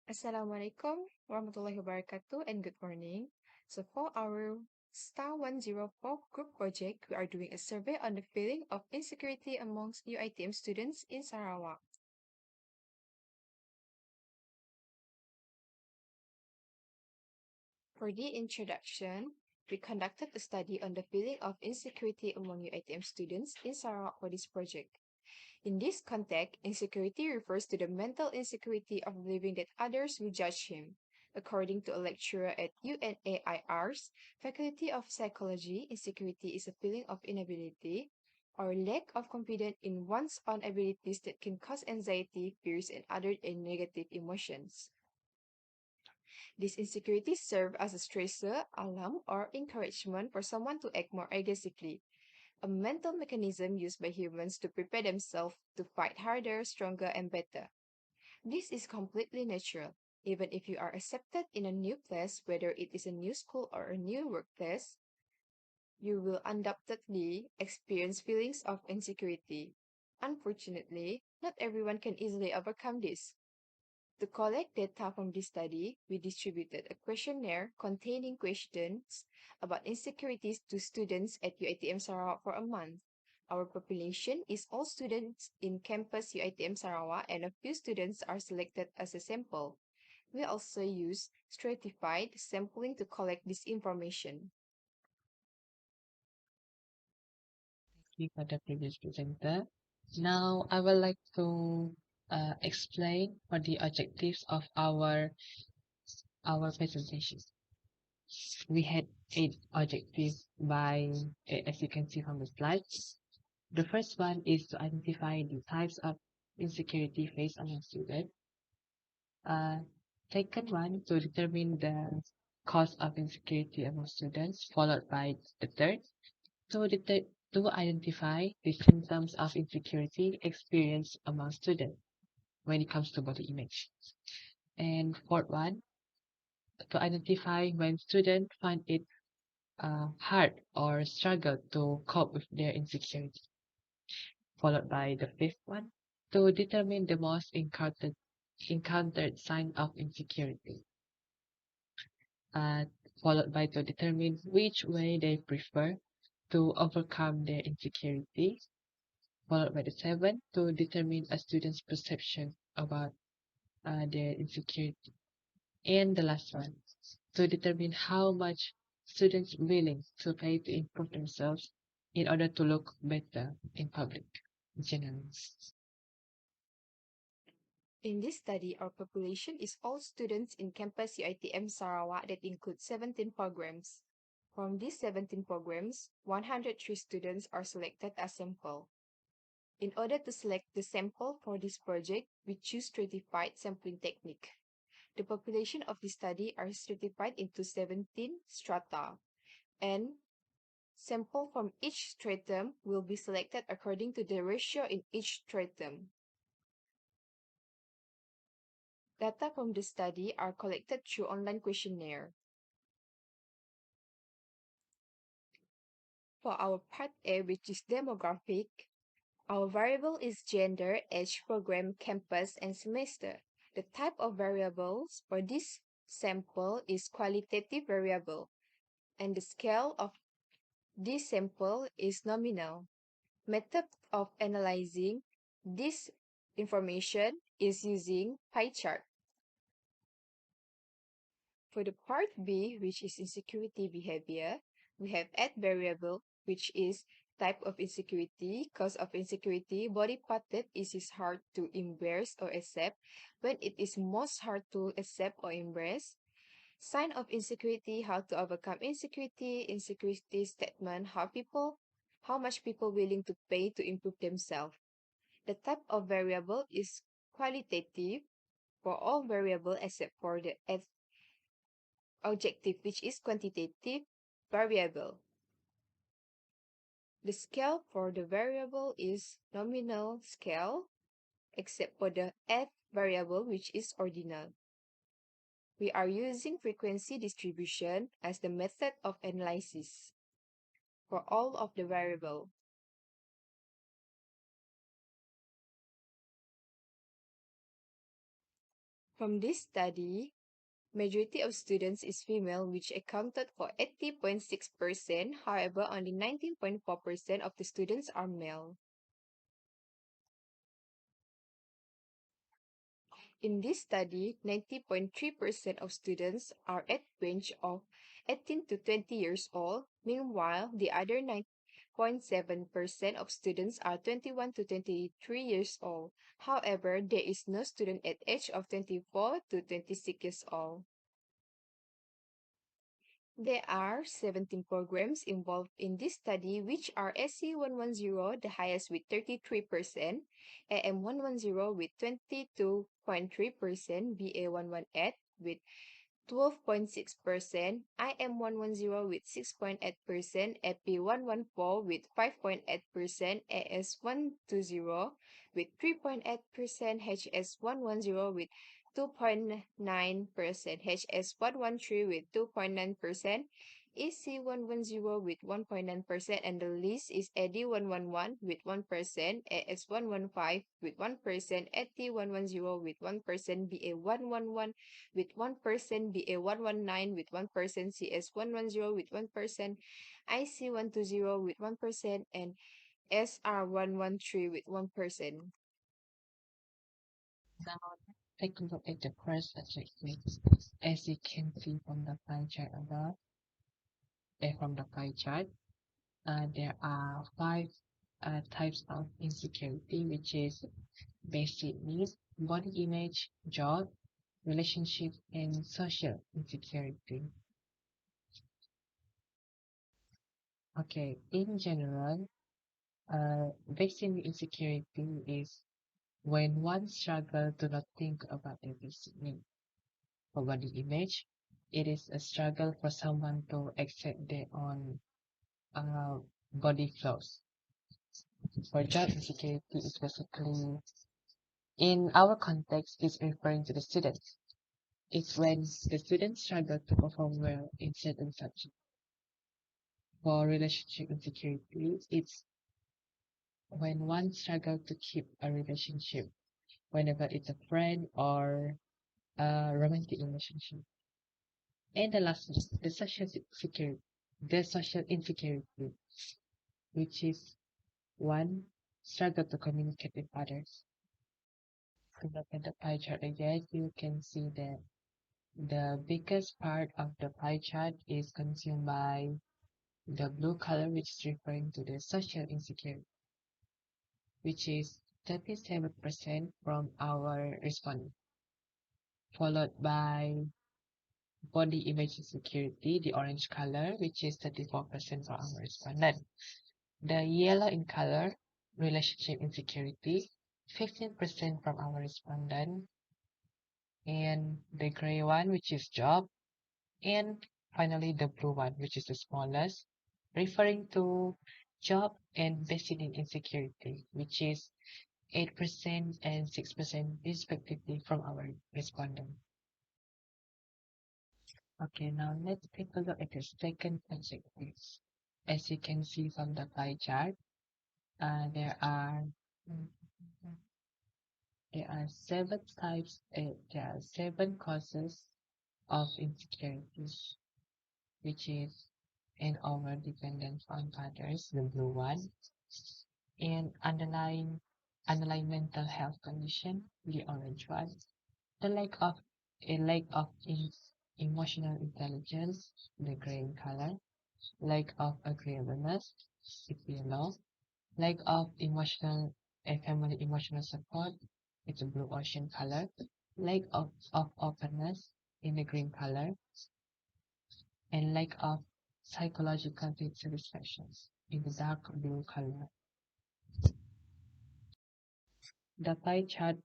Assalamualaikum warahmatullahi wabarakatuh and good morning. So for our STA104 group project, we are doing a survey on the feeling of insecurity amongst UiTM students in Sarawak. For the introduction, we conducted a study on the feeling of insecurity among UiTM students in Sarawak for this project. In this context, insecurity refers to the mental insecurity of believing that others will judge him. According to a lecturer at UNAIR's Faculty of Psychology, insecurity is a feeling of inability or lack of confidence in one's own abilities that can cause anxiety, fears, and other negative emotions. These insecurities serve as a stressor, alarm, or encouragement for someone to act more aggressively, a mental mechanism used by humans to prepare themselves to fight harder, stronger, and better. This is completely natural. Even if you are accepted in a new place, whether it is a new school or a new workplace, you will undoubtedly experience feelings of insecurity. Unfortunately, not everyone can easily overcome this. To collect data from this study, we distributed a questionnaire containing questions about insecurities to students at UiTM Sarawak for a month. Our population is all students in campus UiTM Sarawak, and a few students are selected as a sample. We also use stratified sampling to collect this information. You for the previous presenter. Now, I would like to explain what the objectives of our presentation. We had 8 objectives as you can see from the slides. The first one is to identify the types of insecurity faced among students. Uh, Second one, to determine the cause of insecurity among students, followed by the third, to, to identify the symptoms of insecurity experienced among students when it comes to body image. And fourth one, to identify when students find it hard or struggle to cope with their insecurity. Followed by the fifth one, to determine the most encountered sign of insecurity. Uh, Followed by to determine which way they prefer to overcome their insecurity, followed by the seven, to determine a student's perception about their insecurity. And the last one, to determine how much students willing to pay to improve themselves in order to look better in public in general. In this study, our population is all students in campus UiTM Sarawak that include 17 programs. From these 17 programs, 103 students are selected as sample. In order to select the sample for this project, we choose stratified sampling technique. The population of this study are stratified into 17 strata, and sample from each stratum will be selected according to the ratio in each stratum. Data from the study are collected through online questionnaire. For our part A, which is demographic, our variable is gender, age, program, campus, and semester. The type of variables for this sample is qualitative variable, and the scale of this sample is nominal. Method of analyzing this information is using pie chart. For the part B, which is insecurity behavior, we have add variable, which is type of insecurity, cause of insecurity, body part that is hard to embrace or accept, when it is most hard to accept or embrace, sign of insecurity, how to overcome insecurity, insecurity statement, how much people willing to pay to improve themselves. The type of variable is qualitative for all variable except for the objective, which is quantitative variable. The scale for the variable is nominal scale, except for the F variable, which is ordinal. We are using frequency distribution as the method of analysis for all of the variable. From this study, majority of students is female, which accounted for 80.6%. However, only 19.4% of the students are male. In this study, 90.3% of students are at range of 18 to 20 years old. Meanwhile, the other 9.7% of students are 21 to 23 years old. However, there is no student at age of 24 to 26 years old. There are 17 programs involved in this study, which are AC110, the highest with 33%, AM110 with 22.3%, BA118 with 12.6%, IM110 with 6.8%, AP114 with 5.8%, AS120 with 3.8%, HS110 with 2.9%, HS113 with 2.9%, EC110 with 1.9%, and the list is AD111 with 1%, AS115 with 1%, AT110 with 1%, BA111 with 1%, BA119 with 1%, CS110 with 1%, IC120 with 1%, and SR113 with 1%. Now, take a look at the first subject groups. As you can see from the pie chart above, there are five types of insecurity, which is basic needs, body image, job, relationship, and social insecurity. Okay, in general, basic insecurity is when one struggles to not think about their basic need. For body image, it is a struggle for someone to accept their own body flaws. For job insecurity, it's basically, in our context, it's referring to the students. It's when the students struggle to perform well in certain subjects. For relationship insecurity, it's when one struggles to keep a relationship, whenever it's a friend or a romantic relationship. And the last one, the social insecurity, which is one struggle to communicate with others. If you look at the pie chart again, you can see that the biggest part of the pie chart is consumed by the blue color, which is referring to the social insecurity, which is 37% from our respondents, followed by body image insecurity, the orange color, which is 34% for our respondent. The yellow in color, relationship insecurity, 15% from our respondent. And the gray one, which is job. And finally, the blue one, which is the smallest, referring to job and basic need insecurity, which is 8% and 6% respectively from our respondent. Okay, now let's take a look at the second adjective. As you can see from the pie chart, there are seven types. There are seven causes of insecurity, which is an over dependence on others, the blue one, and underlying mental health condition, the orange one, the lack of emotional intelligence, the green color, lack of agreeableness, it's yellow, lack of emotional and family emotional support, it's a blue ocean color, lack of openness in the green color, and lack of psychological satisfaction in the dark blue color. The pie chart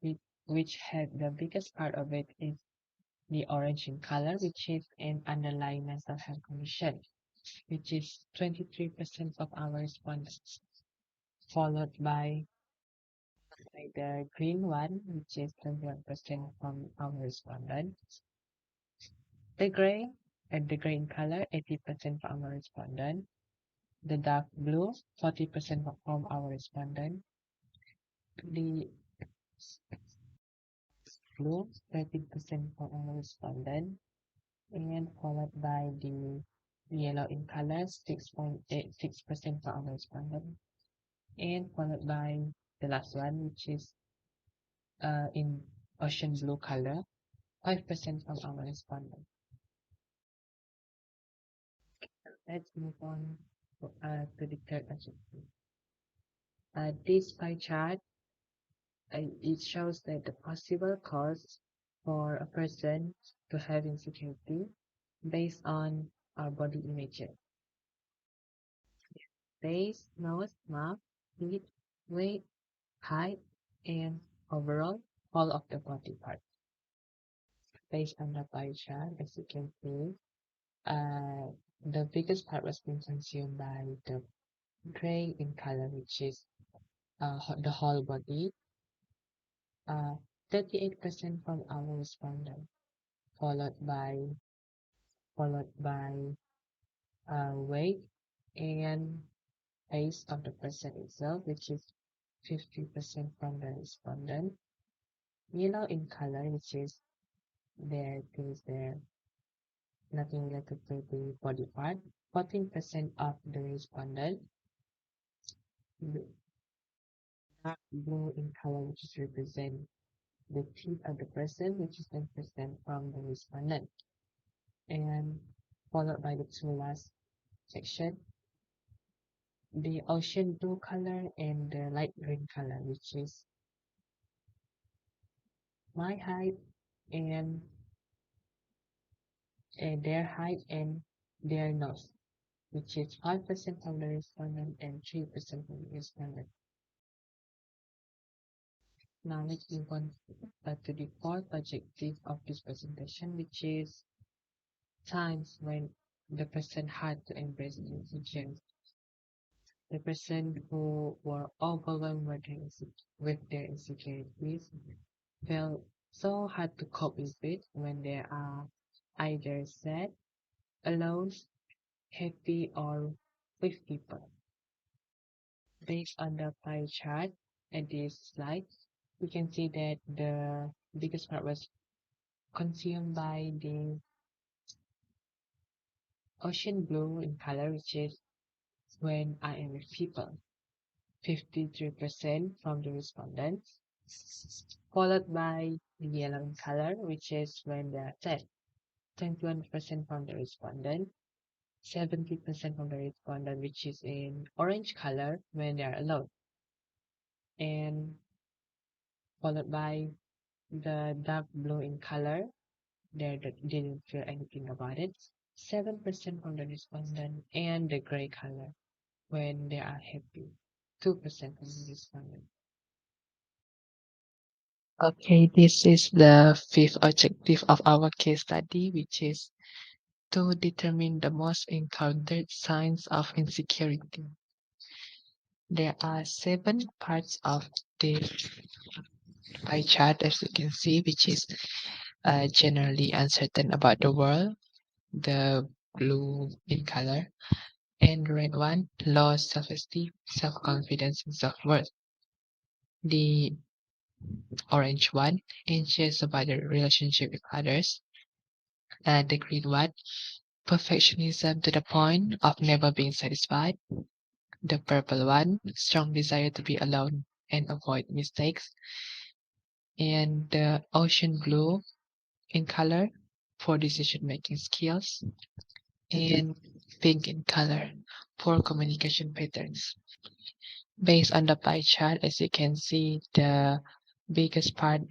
which had the biggest part of it is the orange in color, which is an underlying mental health condition, which is 23% of our respondents, followed by the green one, which is 21% from our respondents. The gray and the green color, 80% from our respondent. The dark blue, 40% from our respondent. The blue, 13% for our respondent, and followed by the yellow in color, 6.86% for our respondent, and followed by the last one, which is in ocean blue color, 5% from our respondent. Let's move on to the third adjective. This pie chart, it shows that the possible cause for a person to have insecurity based on our body image. Face, nose, mouth, teeth, weight, height, and overall, all of the body parts. Based on the pie chart, as you can see, the biggest part was being consumed by the gray in color, which is the whole body. 38% from our respondent, followed by weight and face of the person itself, which is 50% from the respondent. Yellow in color, which is there things there, nothing related to the body part. 14% of the respondent. Dark blue in color, which is represent the teeth of the person, which is 10% from the respondent. And followed by the two last section, the ocean blue color and the light green color, which is my height and their height and their nose, which is 5% from the respondent and 3% from the respondent. Now let's move on to the fourth objective of this presentation, which is times when the person had to embrace insecurity. The person who were overwhelmed with their insecurities felt so hard to cope with it when they are either sad, alone, happy, or with people. Based on the pie chart at this slide, we can see that the biggest part was consumed by the ocean blue in color, which is when I am with people, 53% from the respondents, followed by the yellow in color, which is when they are sad, 21% from the respondent, 70% from the respondent, which is in orange color when they are alone, and followed by the dark blue in color, they didn't feel anything about it, 7% from the respondent, and the gray color when they are happy, 2% from the respondent. Okay, this is the fifth objective of our case study, which is to determine the most encountered signs of insecurity. There are 7 parts of the pie chart, as you can see, which is generally uncertain about the world, the blue in color, and the red one, low self-esteem, self-confidence, and self-worth. The orange one, anxious about the relationship with others, and the green one, perfectionism to the point of never being satisfied. The purple one, strong desire to be alone and avoid mistakes. And the ocean blue in color, for decision-making skills. And pink in color, for communication patterns. Based on the pie chart, as you can see, the biggest part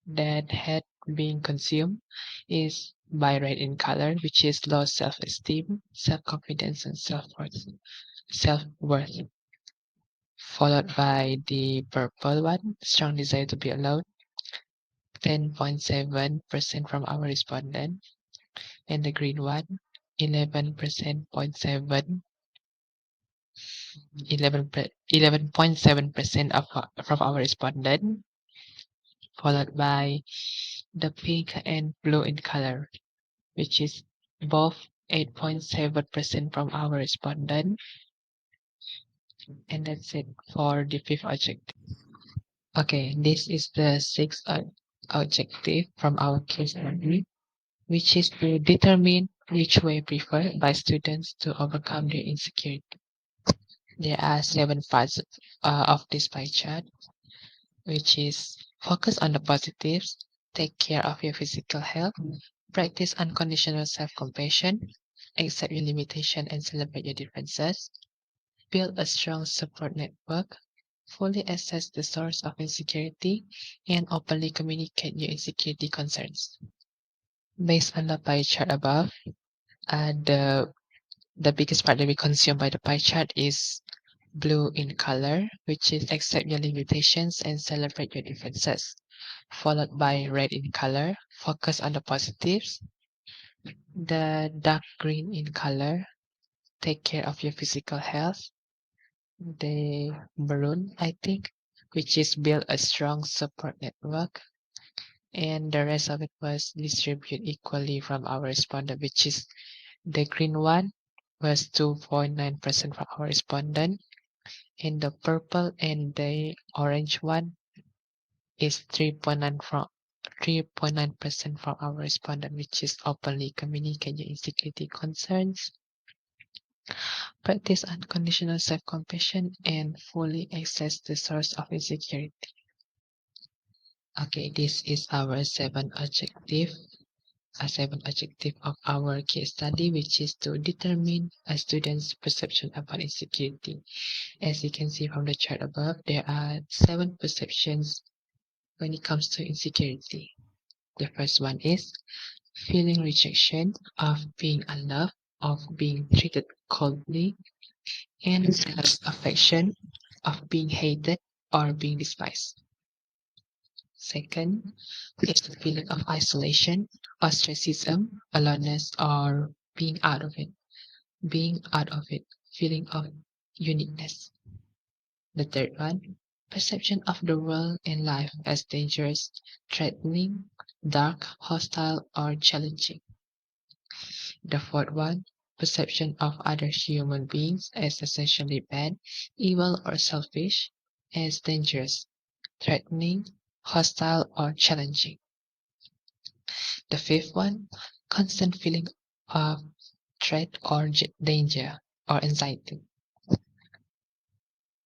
that had been consumed is by red in color, which is low self-esteem, self-confidence, and self-worth, followed by the purple one, strong desire to be alone, 10.7% from our respondent, and the green one, 11.7% from our respondent, followed by the pink and blue in color, which is both 8.7% from our respondent. And that's it for the fifth objective. Okay, this is the sixth objective from our case study, which is to determine which way preferred by students to overcome their insecurity. There are 7 parts of this pie chart, which is focus on the positives, take care of your physical health, practice unconditional self-compassion, accept your limitation and celebrate your differences, build a strong support network, fully assess the source of insecurity, and openly communicate your insecurity concerns. Based on the pie chart above, the biggest part that we consume by the pie chart is blue in color, which is accept your limitations and celebrate your differences, followed by red in color, focus on the positives, the dark green in color, take care of your physical health, the maroon, I think, which is build a strong support network, and the rest of it was distributed equally from our respondent, which is the green one was 2.9% from our respondent, and the purple and the orange one is 3.9% from our respondent, which is openly communicate your insecurity concerns, practice unconditional self-compassion, and fully access the source of insecurity. Okay, this is our seven objective of our case study, which is to determine a student's perception about insecurity. As you can see from the chart above, there are 7 perceptions when it comes to insecurity. The first one is feeling rejection, of being unloved, of being treated coldly, and self-affection, of being hated or being despised. Second is the feeling of isolation, ostracism, aloneness, or being out of it. Feeling of uniqueness. The third one, perception of the world and life as dangerous, threatening, dark, hostile, or challenging. The fourth one, perception of other human beings as essentially bad, evil, or selfish, as dangerous, threatening, hostile, or challenging. The fifth one, constant feeling of threat or danger or anxiety.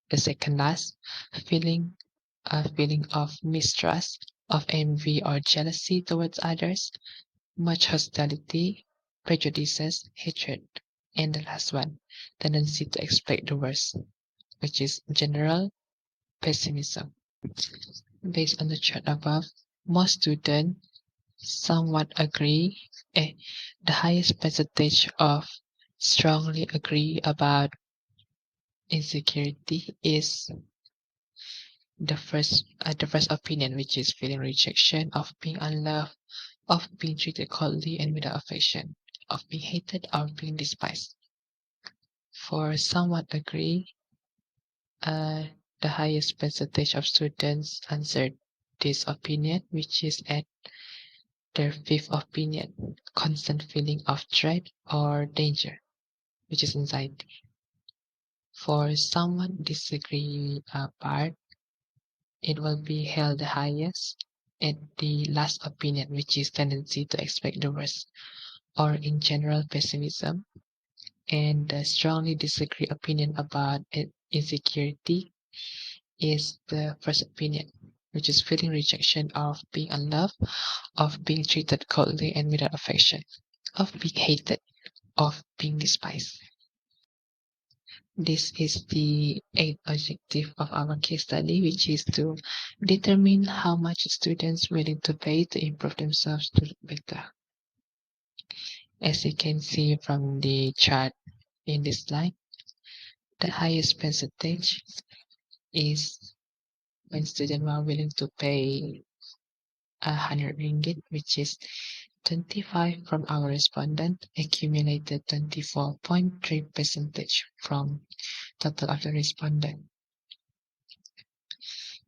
The second last, feeling a feeling of mistrust, of envy or jealousy towards others, much hostility, prejudices, hatred. And the last one, tendency to expect the worst, which is general pessimism. Based on the chart above, most students somewhat agree, the highest percentage of strongly agree about insecurity is the first opinion, which is feeling rejection, of being unloved, of being treated coldly and without affection, of being hated or being despised. For somewhat agree, the highest percentage of students answered this opinion, which is at their fifth opinion, constant feeling of dread or danger, which is anxiety. For someone disagree part, it will be held the highest at the last opinion, which is tendency to expect the worst, or in general pessimism. And the strongly disagree opinion about insecurity is the first opinion, which is feeling rejection, of being unloved, of being treated coldly and without affection, of being hated, of being despised. This is the eighth objective of our case study, which is to determine how much students willing to pay to improve themselves to look better. As you can see from the chart in this slide, the highest percentage is when students are willing to pay 100 ringgit, which is 25 from our respondent, accumulated 24.3% from total of the respondent,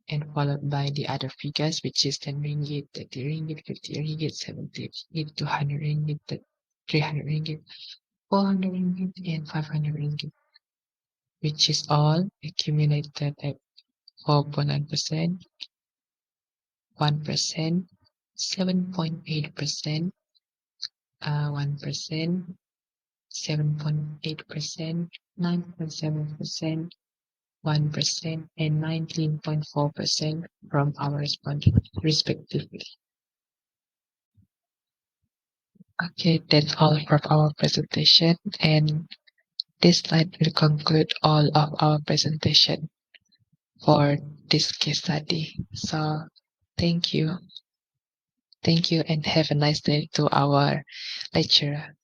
and followed by the other figures, which is 10 ringgit, 30 ringgit, 50 ringgit, 70 ringgit, 200 ringgit, 300 ringgit, 400 ringgit, and 500 ringgit, which is all accumulated at 4.9%, 1%, 7.8%, 1%, 7.8%, 9.7%, 1%, and 19.4% from our respondents, respectively. Okay, that's all from our presentation, and this slide will conclude all of our presentation for this case study. So, thank you. Thank you, and have a nice day to our lecturer.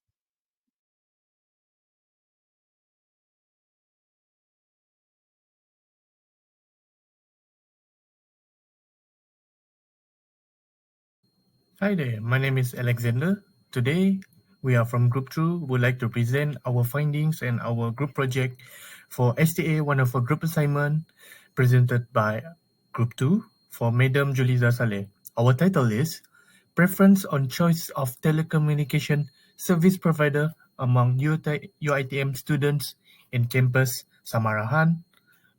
Hi there, my name is Alexander. Today, we are from Group 2 would like to present our findings and our group project for STA104 group assignment presented by Group 2 for Madam Juliza Saleh. Our title is Preference on Choice of Telecommunication Service Provider among UiTM students in campus Samarahan,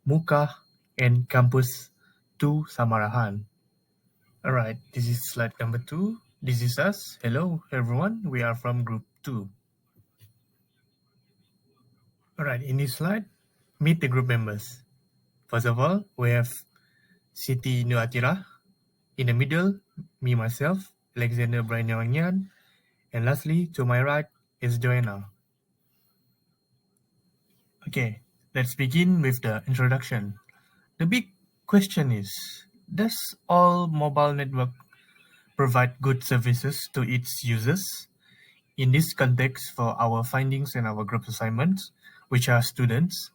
Muka, and campus 2 Samarahan. All right, this is slide number 2. This is us. Hello, everyone. We are from group 2. All right, in this slide, meet the group members. First of all, we have Siti Nuraisyah. In the middle, me, myself, Alexander Brian Ngian. And lastly, to my right is Joana. Okay, let's begin with the introduction. The big question is, does all mobile network provide good services to its users? In this context, for our findings and our group assignments, which are students,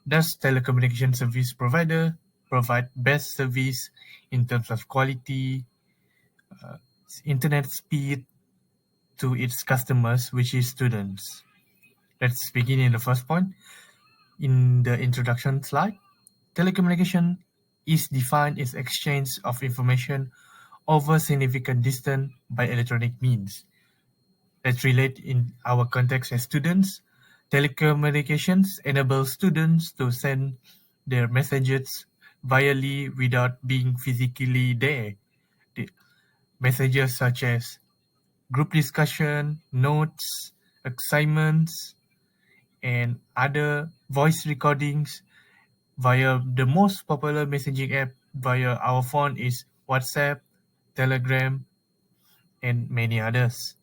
does telecommunication service provider provide best service in terms of quality, internet speed to its customers, which is students? Let's begin in the first point. In the introduction slide, telecommunication is defined as exchange of information over significant distance by electronic means. Let's relate in our context as students. Telecommunications enable students to send their messages virally without being physically there. The messages such as group discussion, notes, assignments, and other voice recordings via the most popular messaging app via our phone is WhatsApp, Telegram, and many others.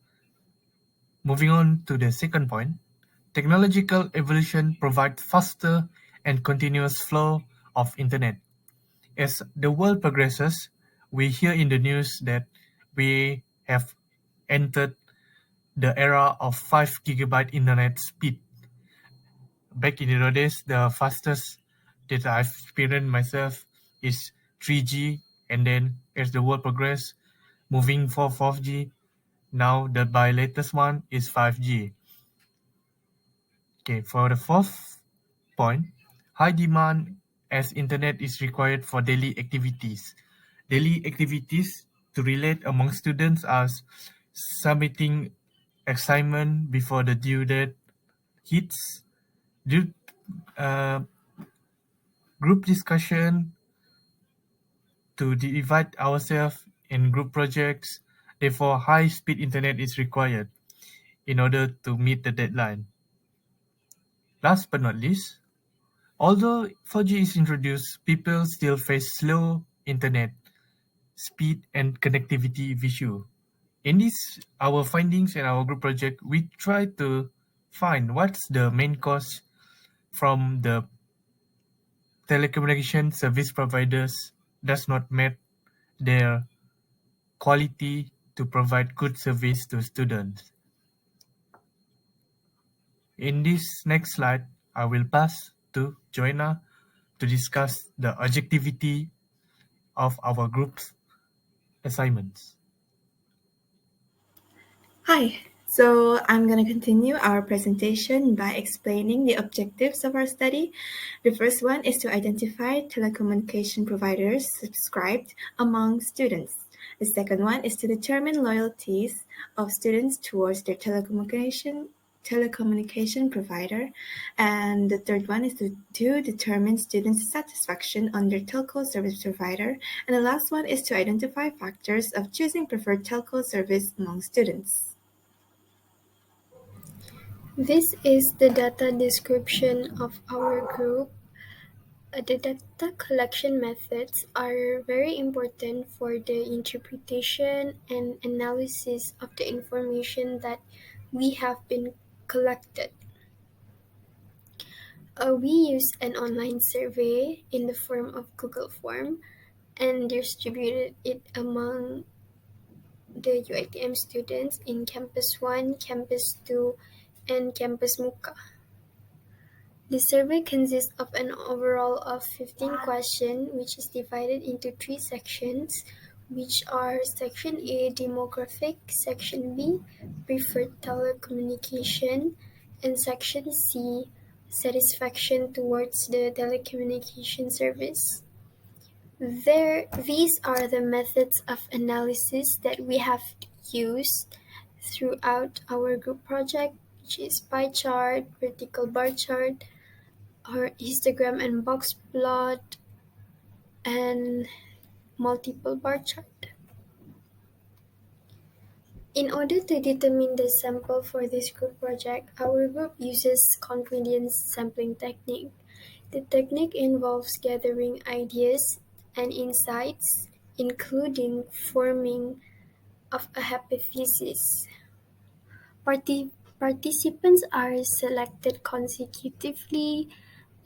Moving on to the second point, technological evolution provides faster and continuous flow of internet. As the world progresses, we hear in the news that we have entered the era of 5 gigabyte internet speed. Back in the days, the fastest that I've experienced myself is 3G, and then as the world progresses, moving for 4G, now the by latest one is 5G. Okay, for the fourth point, high demand as internet is required for daily activities. Daily activities to relate among students are submitting assignment before the due date hits, due, uh, group discussion to divide ourselves in group projects. Therefore, high-speed internet is required in order to meet the deadline. Last but not least, although 4G is introduced, people still face slow internet speed and connectivity issue. In this, our findings and our group project, we try to find what's the main cause from the telecommunication service providers does not meet their quality to provide good service to students. In this next slide, I will pass to Joana to discuss the objectivity of our group's assignments. Hi, so I'm going to continue our presentation by explaining the objectives of our study. The first one is to identify telecommunication providers subscribed among students. The second one is to determine loyalties of students towards their telecommunication telecommunication provider. And the third one is to determine students' satisfaction on their telco service provider. And the last one is to identify factors of choosing preferred telco service among students. This is the data description of our group. The data collection methods are very important for the interpretation and analysis of the information that we have been collected. We use an online survey in the form of Google Form and distributed it among the UiTM students in Campus 1, Campus 2, and Campus Muka. The survey consists of an overall of 15 questions, which is divided into 3 sections, which are Section A, Demographic, Section B, Preferred Telecommunication, and Section C, Satisfaction towards the telecommunication service. These are the methods of analysis that we have used throughout our group project, which is pie chart, vertical bar chart, or histogram and box plot, and multiple bar chart. In order to determine the sample for this group project, our group uses confidence sampling technique. The technique involves gathering ideas and insights, including forming of a hypothesis. Participants are selected consecutively,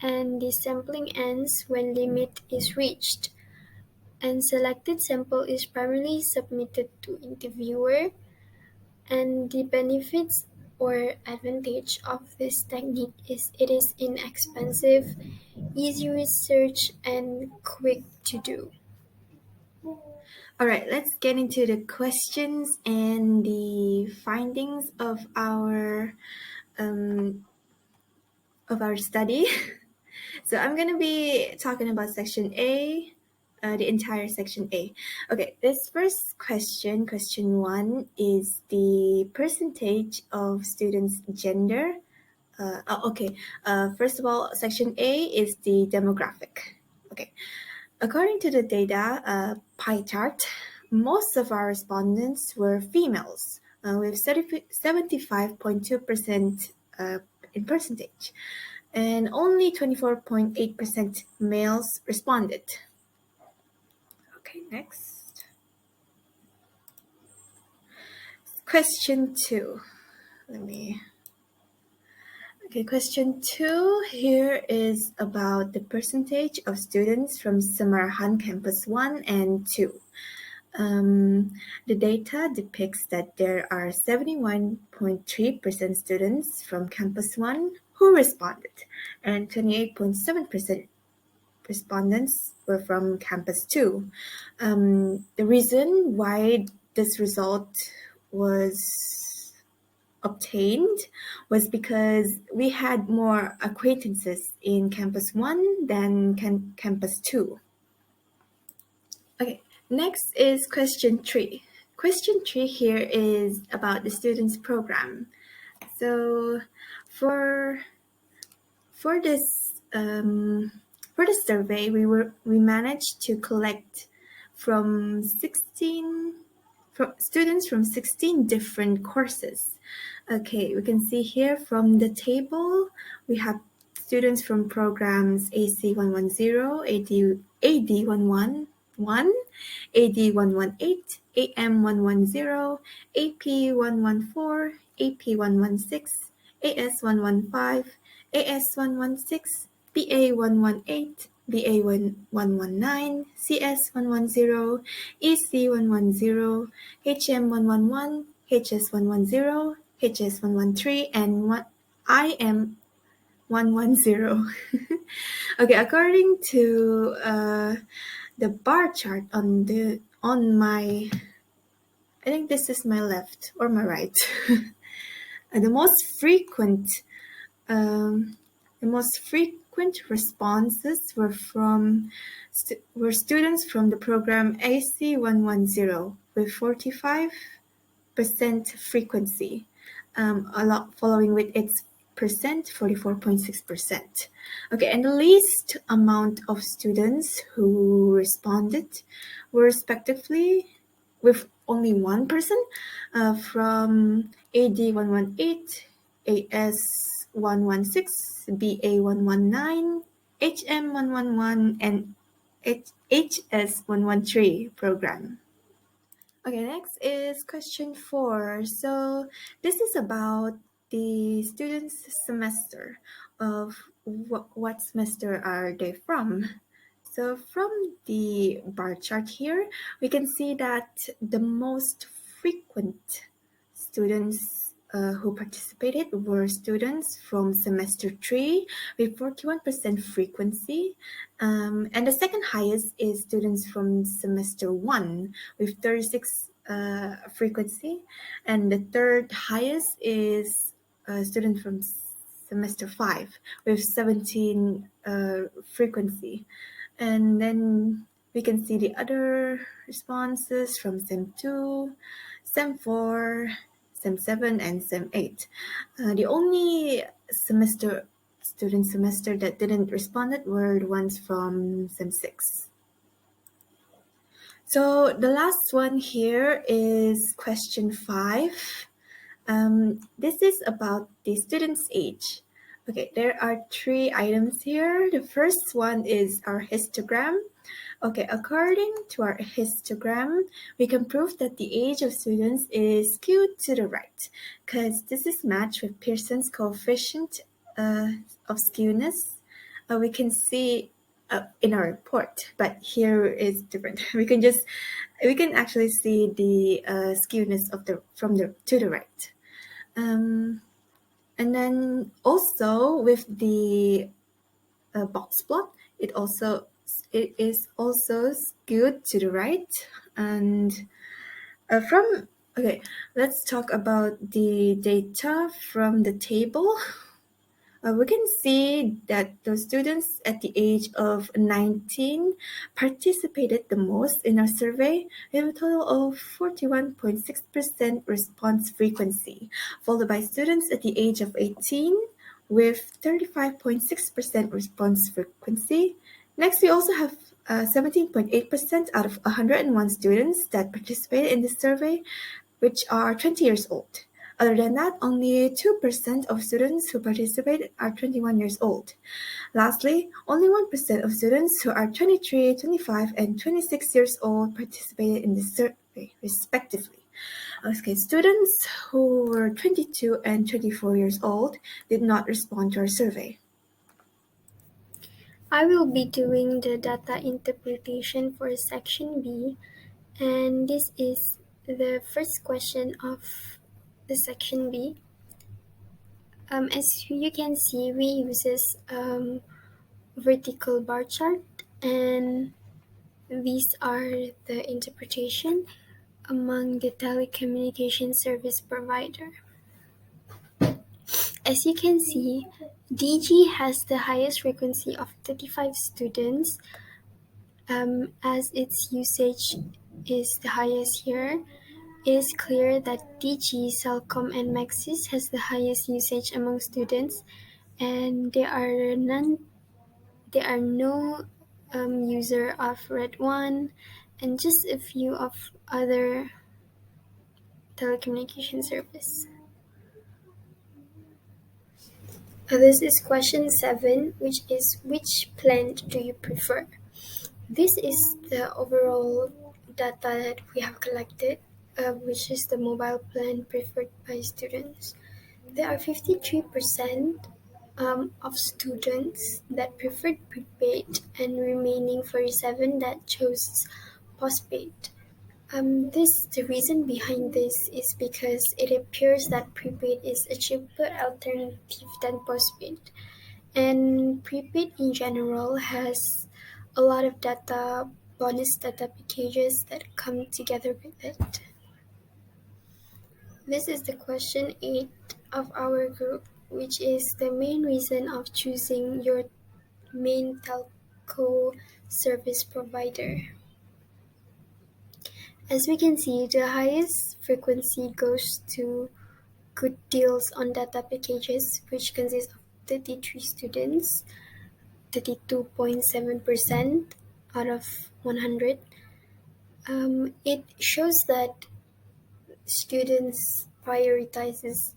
and the sampling ends when limit is reached. And selected sample is primarily submitted to interviewer, and the benefits or advantage of this technique is it is inexpensive, easy research, and quick to do. All right, let's get into the questions and the findings of our study. So I'm going to be talking about section A, the entire section A. Okay, this first question, question 1, is the percentage of students' gender. First of all, section A is the demographic. Okay, according to the data pie chart, most of our respondents were females, with 75.2% in percentage, and only 24.8% males responded. Okay, next. Question 2. Question 2 here is about the percentage of students from Samarahan Campus 1 and 2. The data depicts that there are 71.3% students from Campus 1 who responded, and 28.7% respondents were from Campus 2. The reason why this result was obtained was because we had more acquaintances in Campus 1 than Campus 2. Okay, next is question 3. Question 3 here is about the students' program. So for this survey, we managed to collect from students from 16 different courses. Okay, we can see here from the table, we have students from programs AC110, AD111, AD118, AM110, AP114, AP116, AS115, AS116, BA118, BA119, CS110, EC110, HM111, HS110, HS113, and IM110. Okay, according to the bar chart on my, I think this is my left or my right. The most frequent responses were students from the program AC110 with 45% frequency. following with its percent, 44.6%. Okay, and the least amount of students who responded were respectively with only one person from AD118, AS116, BA119, HM111, and HS113 program. Okay, next is question 4. So this is about the students' semester of what semester are they from. So from the bar chart here, we can see that the most frequent students who participated were students from semester 3 with 41% frequency. And the second highest is students from semester 1 with 36 frequency. And the third highest is a student from semester 5 with 17 frequency. And then we can see the other responses from Sem 2, Sem 4, Sem 7, and Sem 8. The only student semester that didn't respond were the ones from Sem 6. So the last one here is question 5. This is about the student's age. Okay, there are 3 items here. The first one is our histogram. Okay, according to our histogram, we can prove that the age of students is skewed to the right, because this is matched with Pearson's coefficient of skewness. We can see in our report, but here is different. We can actually see the skewness of to the right. And then also with the box plot, it is also skewed to the right. And let's talk about the data from the table. We can see that the students at the age of 19 participated the most in our survey with a total of 41.6% response frequency, followed by students at the age of 18 with 35.6% response frequency. Next, we also have 17.8% out of 101 students that participated in this survey, which are 20 years old. Other than that, only 2% of students who participated are 21 years old. Lastly, only 1% of students who are 23, 25, and 26 years old participated in this survey, respectively. Okay, students who were 22 and 24 years old did not respond to our survey. I will be doing the data interpretation for section B, and this is the first question of the section B. As you can see, we use vertical bar chart, and these are the interpretation among the telecommunication service provider. As you can see, DG has the highest frequency of 35 students, as its usage is the highest here. It is clear that DG, Celcom, and Maxis has the highest usage among students, and there are no user of Red One, and just a few of other telecommunication service. This is question 7, which is which plan do you prefer? This is the overall data that we have collected, which is the mobile plan preferred by students. There are 53% of students that preferred prepaid and remaining 47 that chose postpaid. The reason behind this is because it appears that prepaid is a cheaper alternative than postpaid, and prepaid in general has a lot of bonus data packages that come together with it. This is the question 8 of our group, which is the main reason of choosing your main telco service provider. As we can see, the highest frequency goes to good deals on data packages, which consists of 33 students, 32.7% out of 100. It shows that students prioritizes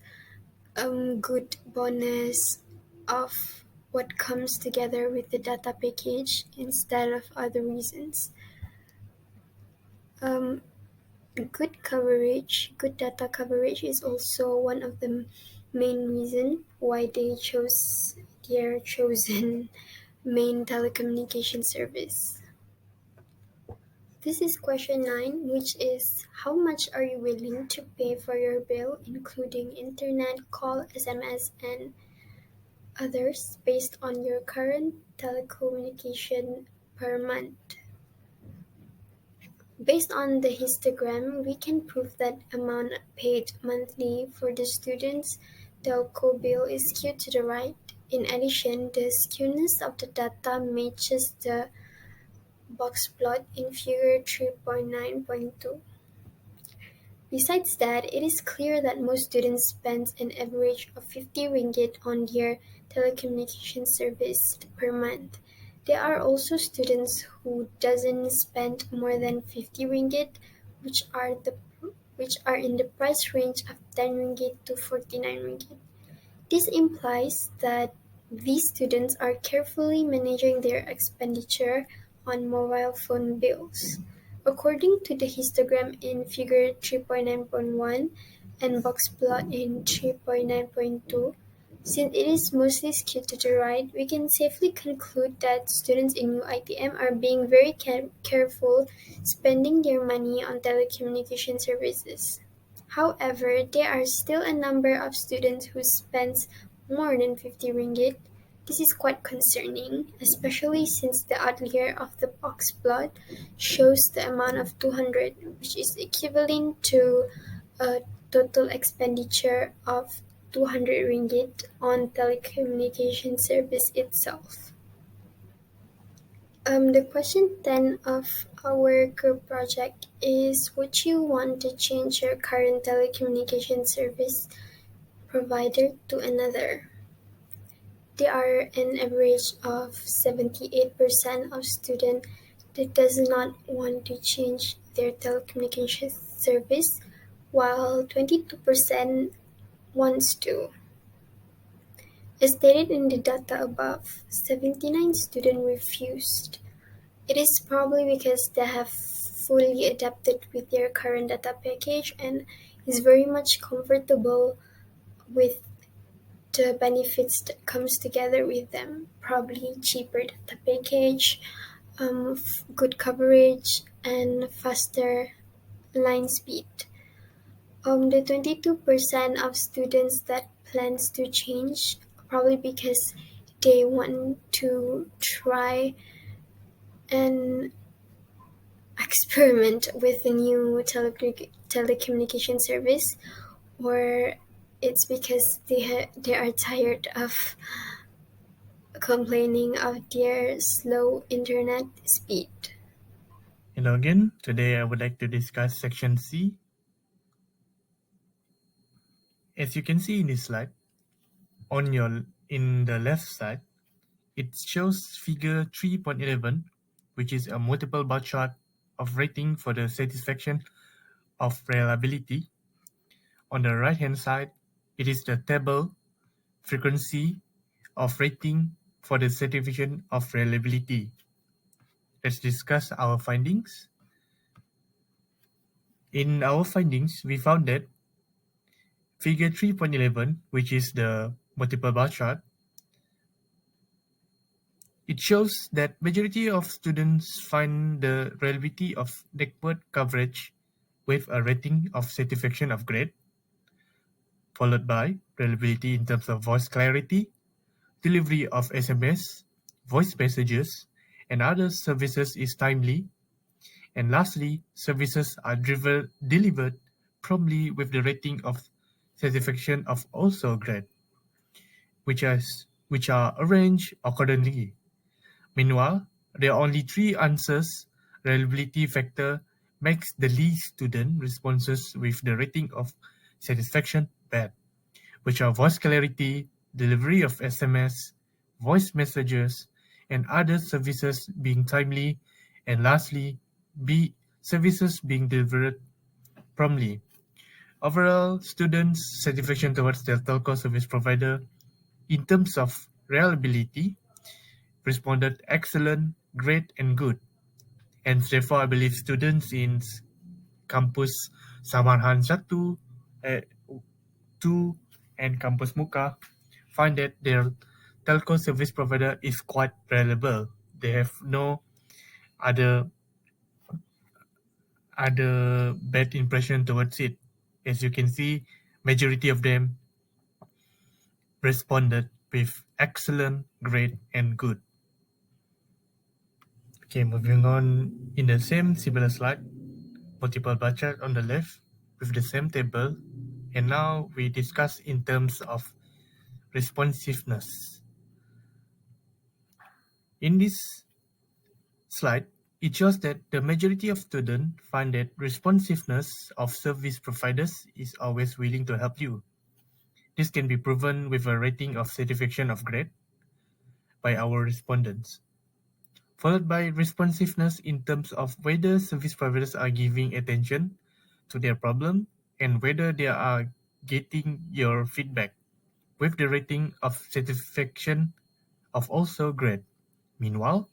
good bonus of what comes together with the data package instead of other reasons. Good data coverage is also one of the main reason why they chose their chosen main telecommunication service. This is question 9, which is how much are you willing to pay for your bill, including internet, call, SMS, and others based on your current telecommunication per month. Based on the histogram, we can prove that amount paid monthly for the students' telco bill is skewed to the right. In addition, the skewness of the data matches the box plot in figure 3.9.2. Besides that, it is clear that most students spend an average of 50 ringgit on their telecommunication service per month. There are also students who doesn't spend more than 50 ringgit, which are in the price range of 10 ringgit to 49 ringgit. This implies that these students are carefully managing their expenditure on mobile phone bills. According to the histogram in figure 3.9.1 and box plot in 3.9.2, since it is mostly skewed to the right, we can safely conclude that students in UiTM are being very careful spending their money on telecommunication services. However, there are still a number of students who spends more than 50 ringgit. This is quite concerning, especially since the outlier of the box plot shows the amount of 200, which is equivalent to a total expenditure of 200 ringgit on telecommunication service itself. The question 10 of our group project is, would you want to change your current telecommunication service provider to another? There are an average of 78% of students that does not want to change their telecommunication service, while 22% wants to. As stated in the data above, 79 students refused. It is probably because they have fully adapted with their current data package and is very much comfortable with the benefits that comes together with them. Probably cheaper data package, good coverage, and faster line speed. The 22% of students that plans to change, probably because they want to try and experiment with a new telecommunication service, or it's because they are tired of complaining of their slow internet speed. Hello again. Today I would like to discuss section C. As you can see in this slide, in the left side, it shows figure 3.11, which is a multiple bar chart of rating for the satisfaction of reliability. On the right hand side, it is the table frequency of rating for the certification of reliability. Let's discuss our findings. In our findings, we found that figure 3.11, which is the multiple bar chart, it shows that majority of students find the reliability of network coverage with a rating of satisfaction of grade, followed by reliability in terms of voice clarity, delivery of SMS, voice messages, and other services is timely, and lastly, services are delivered promptly with the rating of satisfaction of also grade, which are arranged accordingly. Meanwhile, there are only 3 answers. Reliability factor makes the least student responses with the rating of satisfaction bad. which are voice clarity, delivery of SMS, voice messages, and other services being timely, and lastly, services being delivered promptly. Overall, students' satisfaction towards their telco service provider in terms of reliability responded excellent, great, and good. And therefore, I believe students in Campus Samarhan 1, 2, and Campus Muka find that their telco service provider is quite reliable. They have no other bad impression towards it. As you can see, majority of them responded with excellent, great, and good. Okay, moving on in the same similar slide, multiple bar chart on the left with the same table, and now we discuss in terms of responsiveness. In this slide, it shows that the majority of students find that responsiveness of service providers is always willing to help you. This can be proven with a rating of satisfaction of grade by our respondents, followed by responsiveness in terms of whether service providers are giving attention to their problem and whether they are getting your feedback, with the rating of satisfaction of also grade. Meanwhile,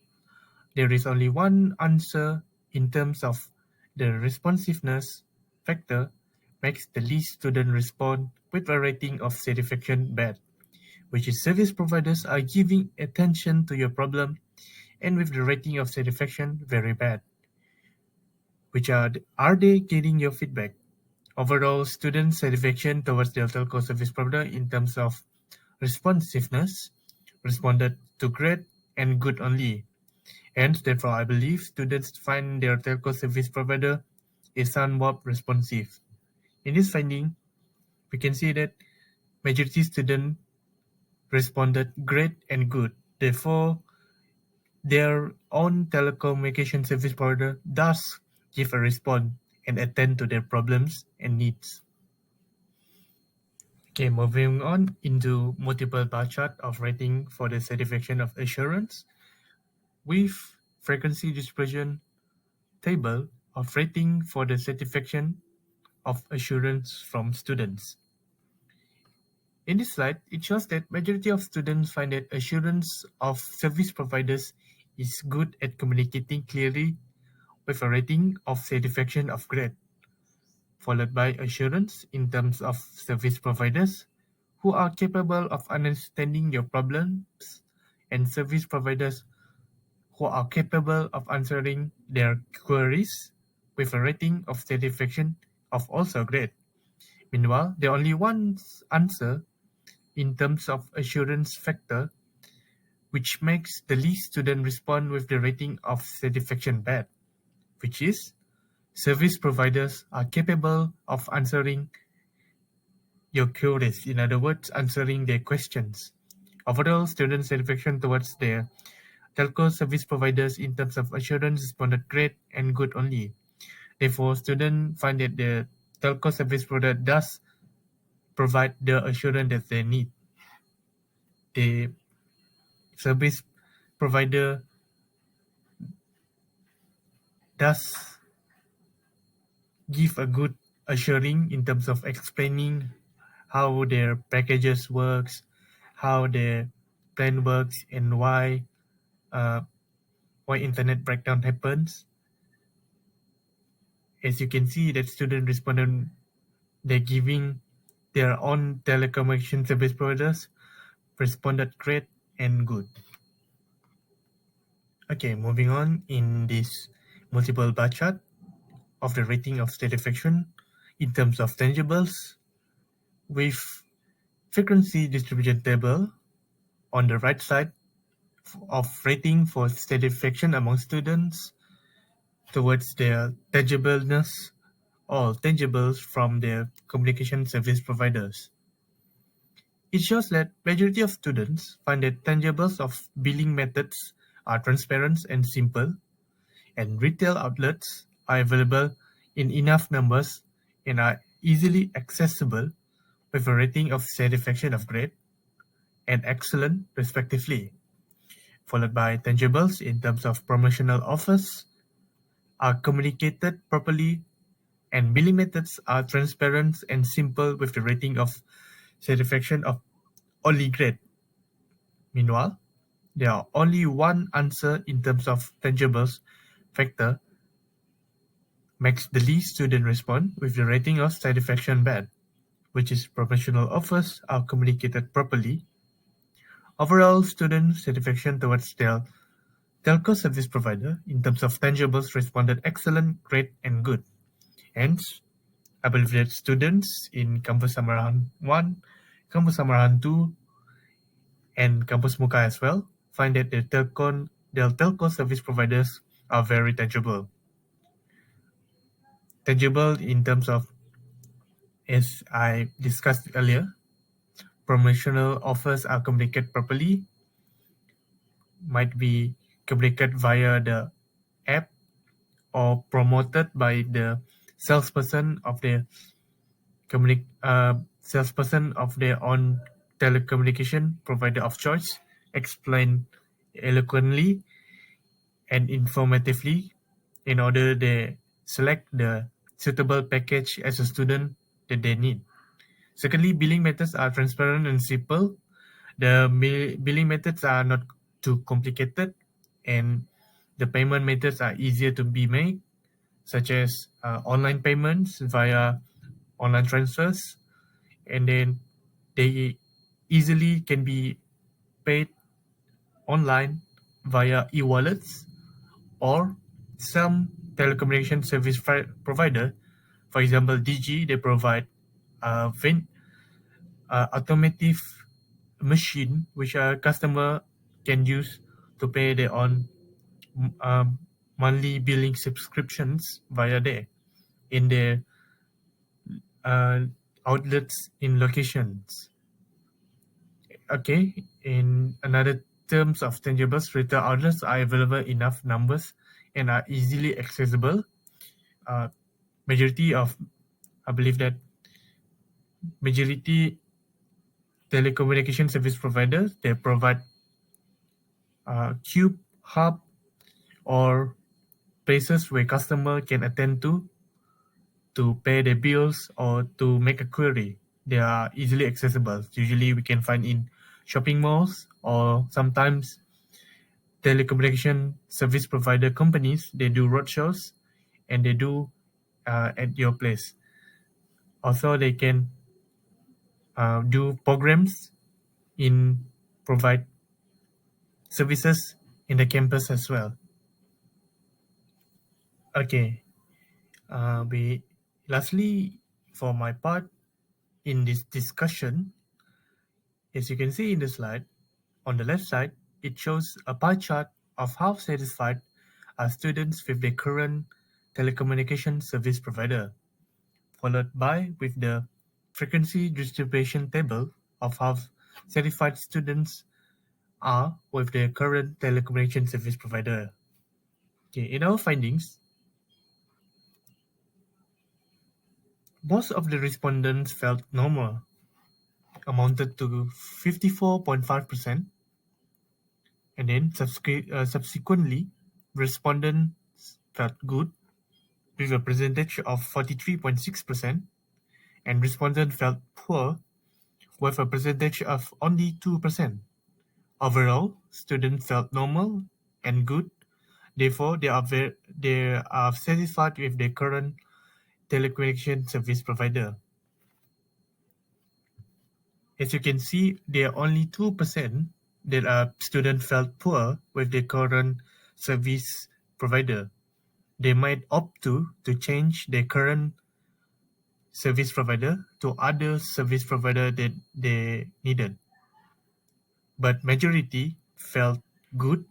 there is only one answer in terms of the responsiveness factor makes the least student respond with a rating of satisfaction bad, which is service providers are giving attention to your problem, and with the rating of satisfaction very bad, which are they getting your feedback? Overall, student satisfaction towards their telco service provider in terms of responsiveness responded to great and good only. And therefore, I believe students find their telco service provider is somewhat responsive. In this finding, we can see that majority students responded great and good. Therefore, their own telecommunication service provider does give a response and attend to their problems and needs. Okay, moving on into multiple bar chart of rating for the satisfaction of assurance with frequency distribution table of rating for the satisfaction of assurance from students. In this slide, it shows that majority of students find that assurance of service providers is good at communicating clearly with a rating of satisfaction of grade, followed by assurance in terms of service providers who are capable of understanding your problems and service providers who are capable of answering their queries with a rating of satisfaction of also grade. Meanwhile, the only one answer in terms of assurance factor which makes the least student respond with the rating of satisfaction bad, which is service providers are capable of answering your queries, in other words, answering their questions. Overall, student satisfaction towards their telco service providers in terms of assurance responded great and good only. Therefore, students find that the telco service provider does provide the assurance that they need. The service provider does give a good assuring in terms of explaining how their packages works, how their plan works, and why internet breakdown happens. As you can see, that student responded, they're giving their own telecommunication service providers responded great and good. Okay, moving on in this multiple bar chart of the rating of satisfaction in terms of tangibles with frequency distribution table on the right side of rating for satisfaction among students towards their tangibleness or tangibles from their communication service providers. It shows that majority of students find that tangibles of billing methods are transparent and simple, and retail outlets are available in enough numbers and are easily accessible with a rating of satisfaction of great and excellent respectively, followed by tangibles in terms of promotional offers are communicated properly and billing methods are transparent and simple with the rating of satisfaction of only great. Meanwhile, there are only one answer in terms of tangibles factor makes the least student respond with the rating of satisfaction bad, which is promotional offers are communicated properly. Overall student satisfaction towards their telco service provider in terms of tangibles responded excellent, great, and good. Hence, I believe that students in Campus Samarahan 1, Campus Samarahan 2, and Campus Muka as well find that their telco service providers are very tangible. Tangible in terms of, as I discussed earlier, promotional offers are communicated properly, might be communicated via the app or promoted by the salesperson of the salesperson of their own telecommunication provider of choice, explain eloquently and informatively in order they select the suitable package as a student that they need. Secondly, billing methods are transparent and simple. The billing methods are not too complicated and the payment methods are easier to be made, such as online payments via online transfers, and then they easily can be paid online via e-wallets or some telecommunication service provider. For example, DG, they provide automotive machine which a customer can use to pay their own monthly billing subscriptions via there in their outlets in locations. Okay, in another terms of tangibles, retail outlets are available enough numbers and are easily accessible. Majority of, I believe that majority telecommunication service providers, they provide cube hub or places where customer can attend to pay their bills or to make a query. They are easily accessible. Usually we can find in shopping malls or sometimes telecommunication service provider companies, they do roadshows and they do at your place. Also, they can do programs in provide services in the campus as well. Okay. Lastly, for my part in this discussion, as you can see in the slide, on the left side, it shows a pie chart of how satisfied are students with their current telecommunication service provider, followed by with the frequency distribution table of how satisfied students are with their current telecommunication service provider. Okay, in our findings, most of the respondents felt normal, amounted to 54.5%, and then subsequently, respondents felt good with a percentage of 43.6%, and respondents felt poor with a percentage of only 2%. Overall, students felt normal and good. Therefore, they are satisfied with their current telecommunication service provider. As you can see, there are only 2% that students felt poor with their current service provider. They might opt to change their current service provider to other service provider that they needed. But majority felt good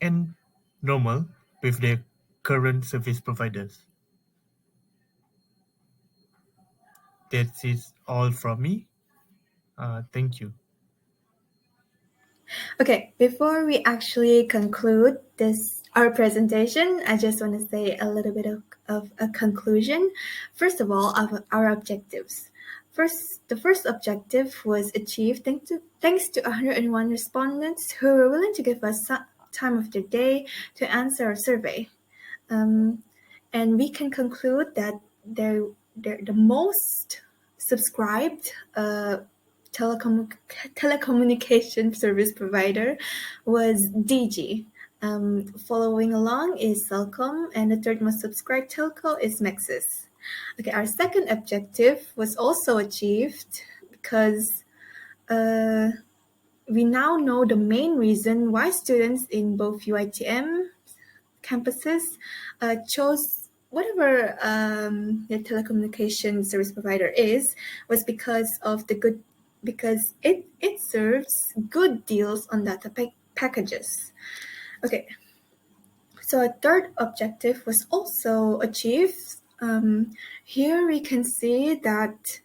and normal with their current service providers. That is all from me. Thank you. Okay, before we actually conclude our presentation, I just want to say a little bit of a conclusion. First of all, of our objectives. The first objective was achieved thanks to 101 respondents who were willing to give us some time of their day to answer our survey. And we can conclude that the most subscribed telecommunication service provider was DG. Following along is Celcom, and the third most subscribed telco is Maxis. Okay, our second objective was also achieved because we now know the main reason why students in both UiTM campuses chose whatever the telecommunication service provider was because it serves good deals on data packages. Okay, so a third objective was also achieved. Here we can see that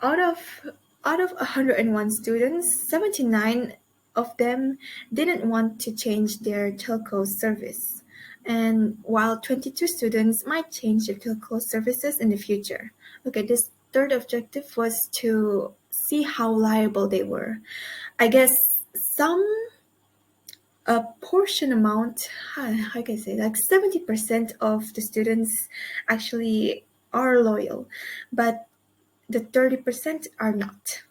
out of 101 students, 79 of them didn't want to change their telco service, and while 22 students might change their telco services in the future. Okay, this third objective was to see how liable they were. I guess a portion amount, how can I say, like 70% of the students actually are loyal, but the 30% are not.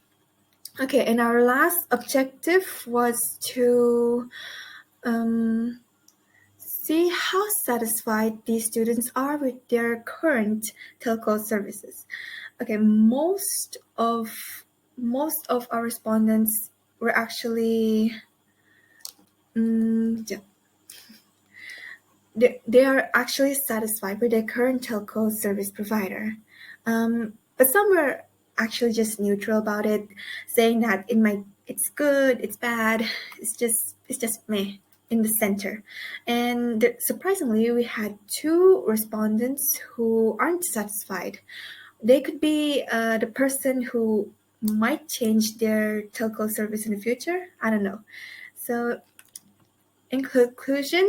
Okay, and our last objective was to see how satisfied these students are with their current telco services. Okay, most of our respondents were actually they are actually satisfied with their current telco service provider. But some were actually just neutral about it, saying that it's good, it's bad, it's just meh, in the center. And surprisingly, we had 2 respondents who aren't satisfied. They could be the person who might change their telco service in the future. I don't know. So in conclusion,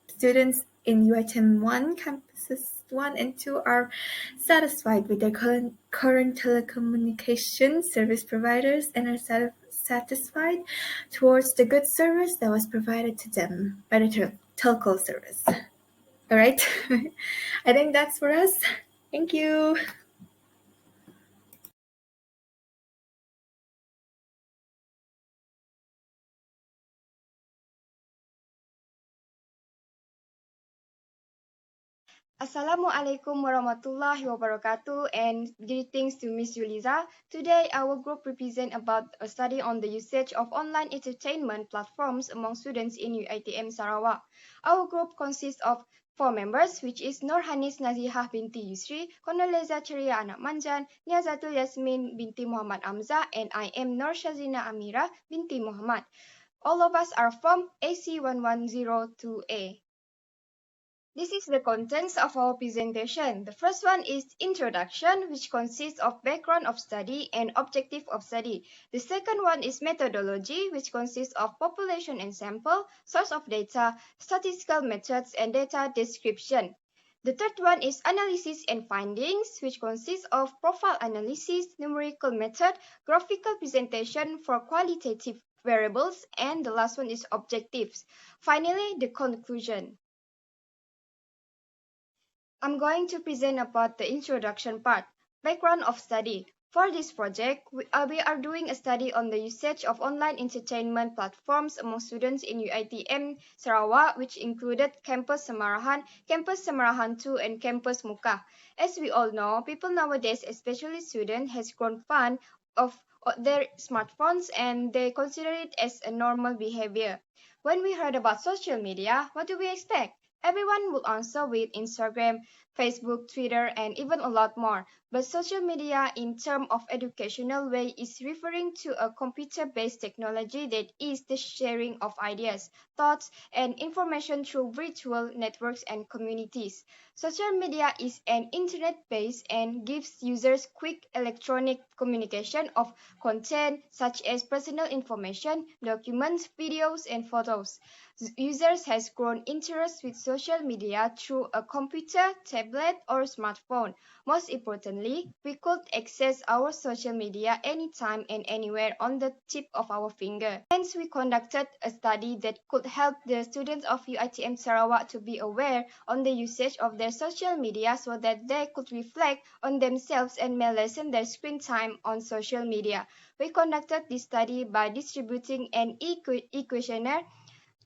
students in UiTM 1 campuses 1 and 2 are satisfied with their current telecommunication service providers and are satisfied towards the good service that was provided to them by the telco service. All right, I think that's for us. Thank you. Assalamualaikum warahmatullahi wabarakatuh and greetings to Miss Yuliza. Today our group represent about a study on the usage of online entertainment platforms among students in UiTM Sarawak. Our group consists of 4 members, which is Nurhanisnazihah binti Yusri, Condolezza Cherria Anak Manjan, Niazatul Yasmeen binti Mohamad Amzah, and I am Nur Shazreena Amira binti Mohamad. All of us are from AC1102A. This is the contents of our presentation. The first one is introduction, which consists of background of study and objective of study. The second one is methodology, which consists of population and sample, source of data, statistical methods, and data description. The third one is analysis and findings, which consists of profile analysis, numerical method, graphical presentation for qualitative variables, and the last one is objectives. Finally, the conclusion. I'm going to present about the introduction part, background of study. For this project, we are doing a study on the usage of online entertainment platforms among students in UiTM Sarawak, which included Campus Samarahan, Campus Samarahan 2, and Campus Muka. As we all know, people nowadays, especially students, has grown fond of their smartphones and they consider it as a normal behavior. When we heard about social media, what do we expect? Everyone will answer with Instagram, Facebook, Twitter, and even a lot more. But social media in terms of educational way is referring to a computer-based technology that is the sharing of ideas, thoughts, and information through virtual networks and communities. Social media is an internet-based and gives users quick electronic communication of content such as personal information, documents, videos, and photos. Users has grown interest with social media through a computer, tablet, or smartphone. Most importantly, we could access our social media anytime and anywhere on the tip of our finger. Hence, we conducted a study that could help the students of UiTM Sarawak to be aware on the usage of their social media so that they could reflect on themselves and may lessen their screen time on social media. We conducted this study by distributing an e-questionnaire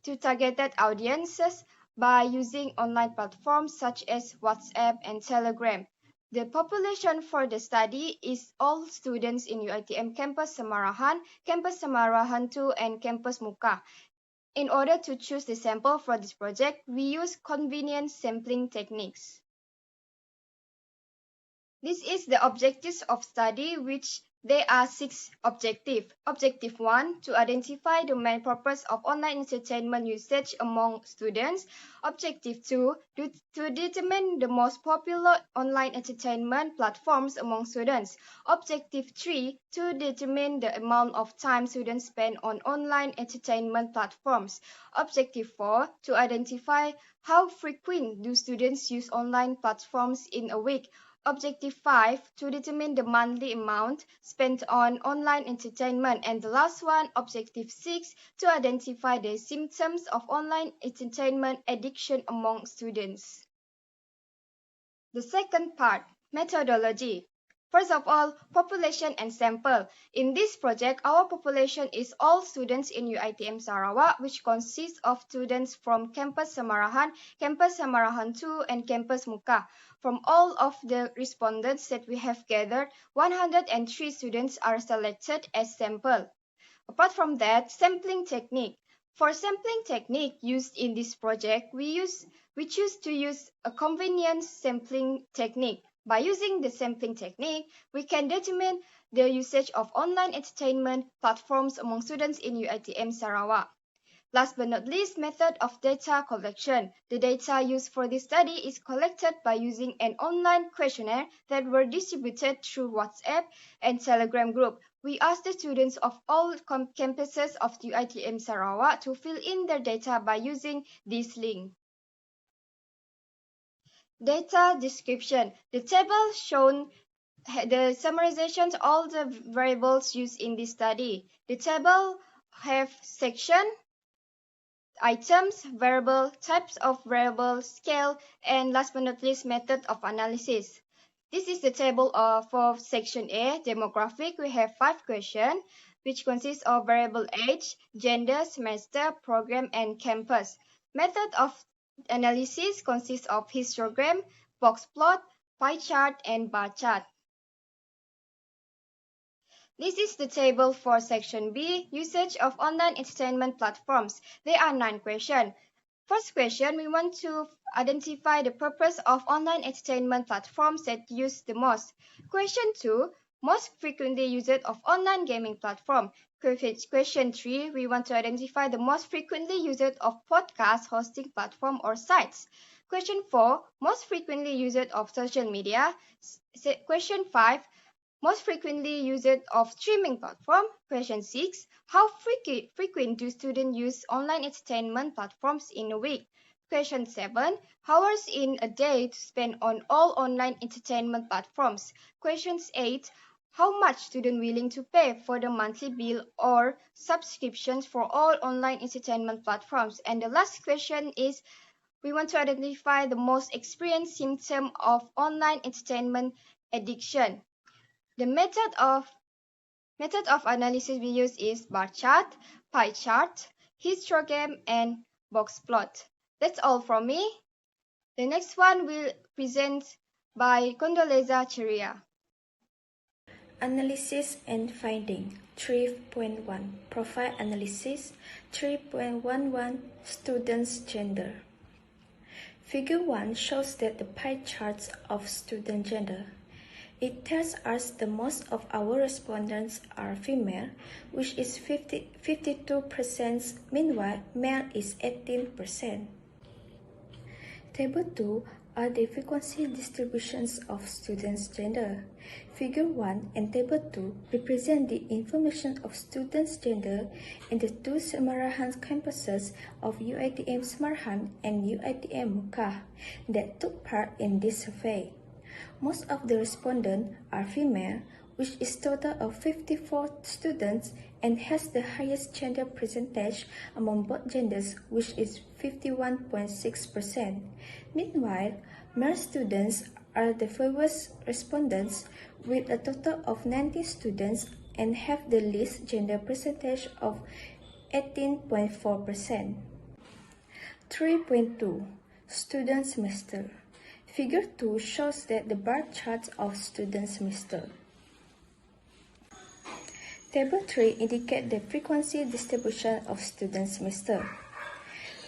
to targeted audiences by using online platforms such as WhatsApp and Telegram. The population for the study is all students in UiTM Campus Samarahan, Campus Samarahan 2, and Campus Muka. In order to choose the sample for this project, we use convenient sampling techniques. This is the objectives of study, which there are 6 objectives. Objective 1, to identify the main purpose of online entertainment usage among students. Objective 2, to determine the most popular online entertainment platforms among students. Objective 3, to determine the amount of time students spend on online entertainment platforms. Objective 4, to identify how frequent do students use online platforms in a week. Objective 5, to determine the monthly amount spent on online entertainment. And the last one, Objective 6, to identify the symptoms of online entertainment addiction among students. The second part, methodology. First of all, population and sample. In this project, our population is all students in UiTM Sarawak, which consists of students from Campus Samarahan, Campus Samarahan 2, and Campus Muka. From all of the respondents that we have gathered, 103 students are selected as sample. Apart from that, sampling technique. For sampling technique used in this project, we choose to use a convenient sampling technique. By using the sampling technique, we can determine the usage of online entertainment platforms among students in UiTM Sarawak. Last but not least, method of data collection. The data used for this study is collected by using an online questionnaire that were distributed through WhatsApp and Telegram group. We asked the students of all campuses of UiTM Sarawak to fill in their data by using this link. Data description. The table shown the summarization of all the variables used in this study. The table have section, items, variable, types of variable, scale, and last but not least, method of analysis. This is the table for section A, demographic. We have 5 questions, which consists of variable age, gender, semester, program, and campus. Method of analysis consists of histogram, box plot, pie chart, and bar chart. This is the table for section B, usage of online entertainment platforms. There are 9 questions. First question, we want to identify the purpose of online entertainment platforms that use the most. Question 2, most frequently used of online gaming platform. Question 3, we want to identify the most frequently used of podcast hosting platform or sites. Question 4, most frequently used of social media. Question 5, most frequently used of streaming platform. Question 6, how frequent do students use online entertainment platforms in a week? Question 7, hours in a day to spend on all online entertainment platforms. Question 8, how much student willing to pay for the monthly bill or subscriptions for all online entertainment platforms? And the last question is, we want to identify the most experienced symptom of online entertainment addiction. The method of analysis we use is bar chart, pie chart, histogram, and box plot. That's all from me. The next one will present by Condolezza Cherria. Analysis and finding 3.1 Profile analysis 3.11 Students gender. Figure 1 shows that the pie charts of student gender. It tells us that most of our respondents are female, which is 52%, meanwhile male is 18%. Table 2 are the frequency distributions of students' gender. Figure 1 and Table 2 represent the information of students' gender in the two Semarahan campuses of UiTM Semarahan and UiTM Mekah that took part in this survey. Most of the respondents are female, which is total of 54 students and has the highest gender percentage among both genders, which is 51.6%. Meanwhile, male students are the fewest respondents with a total of 90 students and have the least gender percentage of 18.4%. 3.2 Student Semester. Figure 2 shows that the bar charts of student semester. Table 3 indicates the frequency distribution of student semester.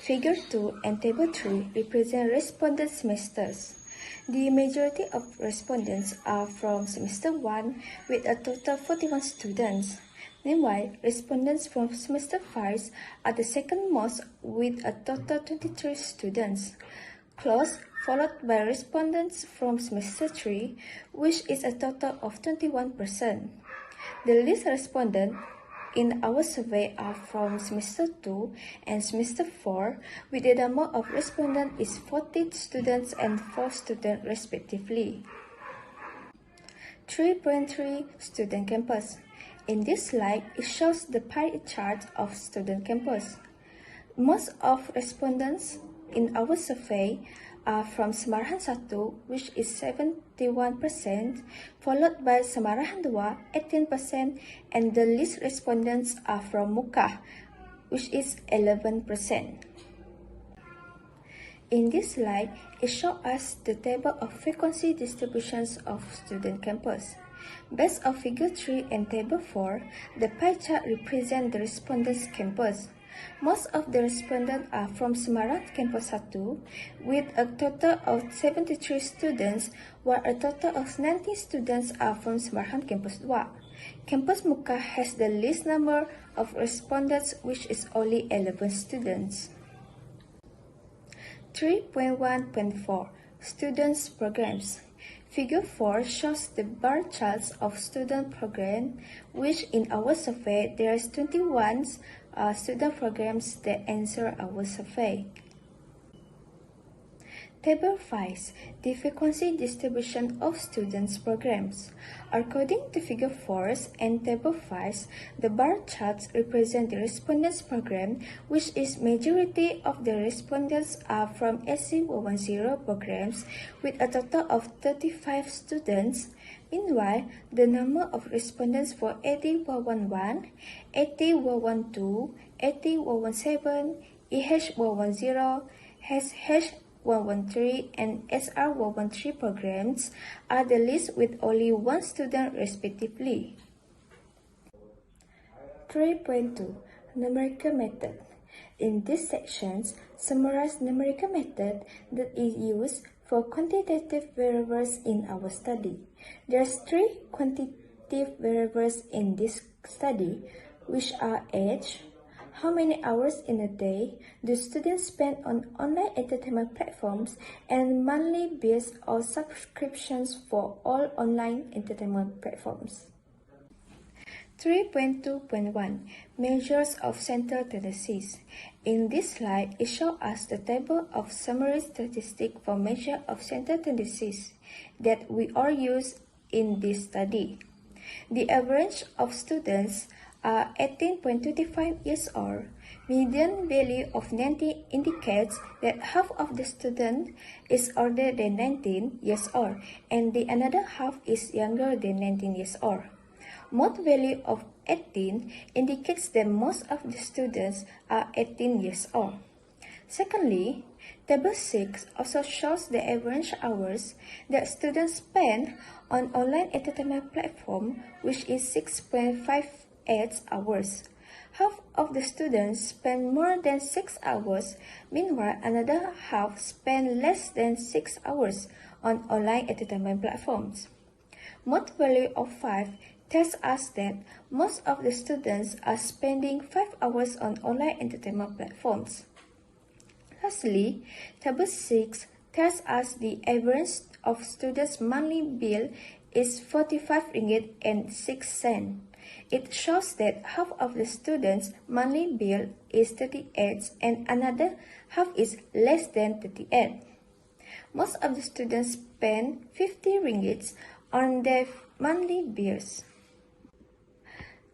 Figure 2 and Table 3 represent respondent semesters. The majority of respondents are from Semester 1 with a total of 41 students. Meanwhile, respondents from Semester 5 are the second most with a total of 23 students, close followed by respondents from Semester 3, which is a total of 21%. The least respondents in our survey are from Semester 2 and Semester 4, with the number of respondents is 40 students and 4 students respectively. 3.3 Student Campus. In this slide, it shows the pie chart of student campus. Most of respondents in our survey are from Semarahan 1, which is 71%, followed by Semarahan 2, 18%, and the least respondents are from Mekah, which is 11%. In this slide, it shows us the table of frequency distributions of student campus. Based on Figure 3 and Table 4, the pie chart represents the respondents' campus. Most of the respondents are from Semarahan Campus 1 with a total of 73 students, while a total of 90 students are from Semarahan Campus 2. Campus Mekah has the least number of respondents, which is only 11 students. 3.1.4 Students Programs. Figure 4 shows the bar charts of student program, which in our survey there is 21 student programs that answer our survey. Table 5. The frequency distribution of students' programs. According to Figure 4 and Table 5, the bar charts represent the respondents' program, which is majority of the respondents are from AC104 programs with a total of 35 students. Meanwhile, the number of respondents for AD111, AD112, AD117, EH110, SH113 and SR113 programs are the least with only 1 student respectively. 3.2 Numerical Method. In these sections, summarize numerical method that is used for quantitative variables in our study. There's 3 quantitative variables in this study, which are age, how many hours in a day do students spend on online entertainment platforms, and monthly bills or subscriptions for all online entertainment platforms. 3.2.1 Measures of Central Tendencies. In this slide, it shows us the table of summary statistics for measure of central tendencies that we all use in this study. The average of students are 18.25 years old. Median value of 90 indicates that half of the student is older than 19 years old and the another half is younger than 19 years old. Mode value of 18 indicates that most of the students are 18 years old. Secondly, Table 6 also shows the average hours that students spend on online entertainment platform, which is 6.58 hours. Half of the students spend more than 6 hours, meanwhile another half spend less than 6 hours on online entertainment platforms. Mod value of 5 tells us that most of the students are spending 5 hours on online entertainment platforms. Lastly, Table 6 tells us the average of students' monthly bill is 45 ringgit and 6 cents. It shows that half of the students' monthly bill is 38 and another half is less than 38. Most of the students spend 50 ringgit on their monthly bills.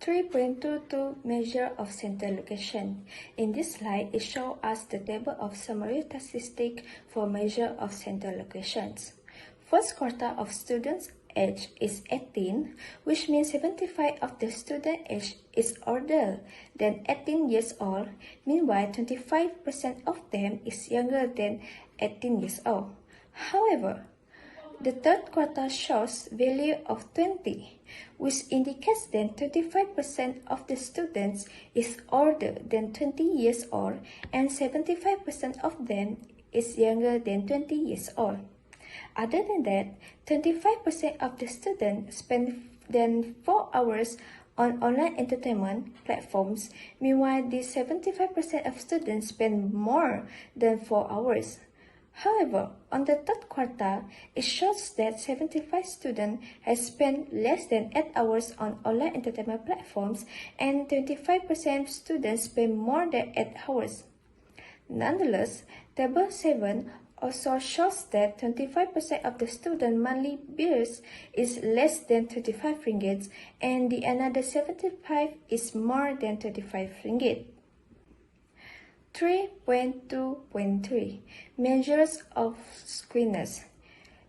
3.22 Measure of Center Location. In this slide, it shows us the table of summary statistics for measure of center locations. First quarter of students' age is 18, which means 75% of the student age is older than 18 years old. Meanwhile, 25% of them is younger than 18 years old. However, the third quarter shows value of 20, which indicates that 25% of the students is older than 20 years old and 75% of them is younger than 20 years old. Other than that, 25% of the students spend than 4 hours on online entertainment platforms. Meanwhile, the 75% of students spend more than 4 hours. However, on the third quarter, it shows that 75 students has spent less than 8 hours on online entertainment platforms and 25% students spend more than 8 hours. Nonetheless, Table 7 also shows that 25% of the student monthly bills is less than 35 ringgit and the another 75 is more than 35 ringgit. 3.2.3 Measures of Squeamishness.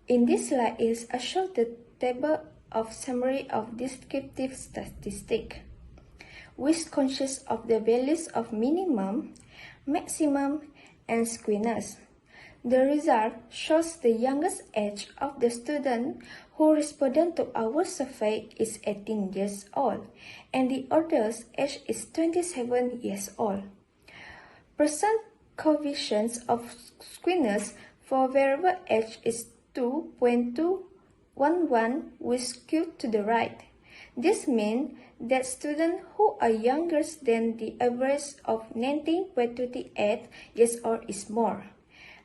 In this slide is a show the table of summary of descriptive statistics, which consists of the values of minimum, maximum, and squeamishness. The result shows the youngest age of the student who responded to our survey is 18 years old, and the oldest age is 27 years old. Percent coefficient of squeamishness for variable age is 2.211, which skewed to the right. This means that students who are younger than the average of 19.28 years old is more.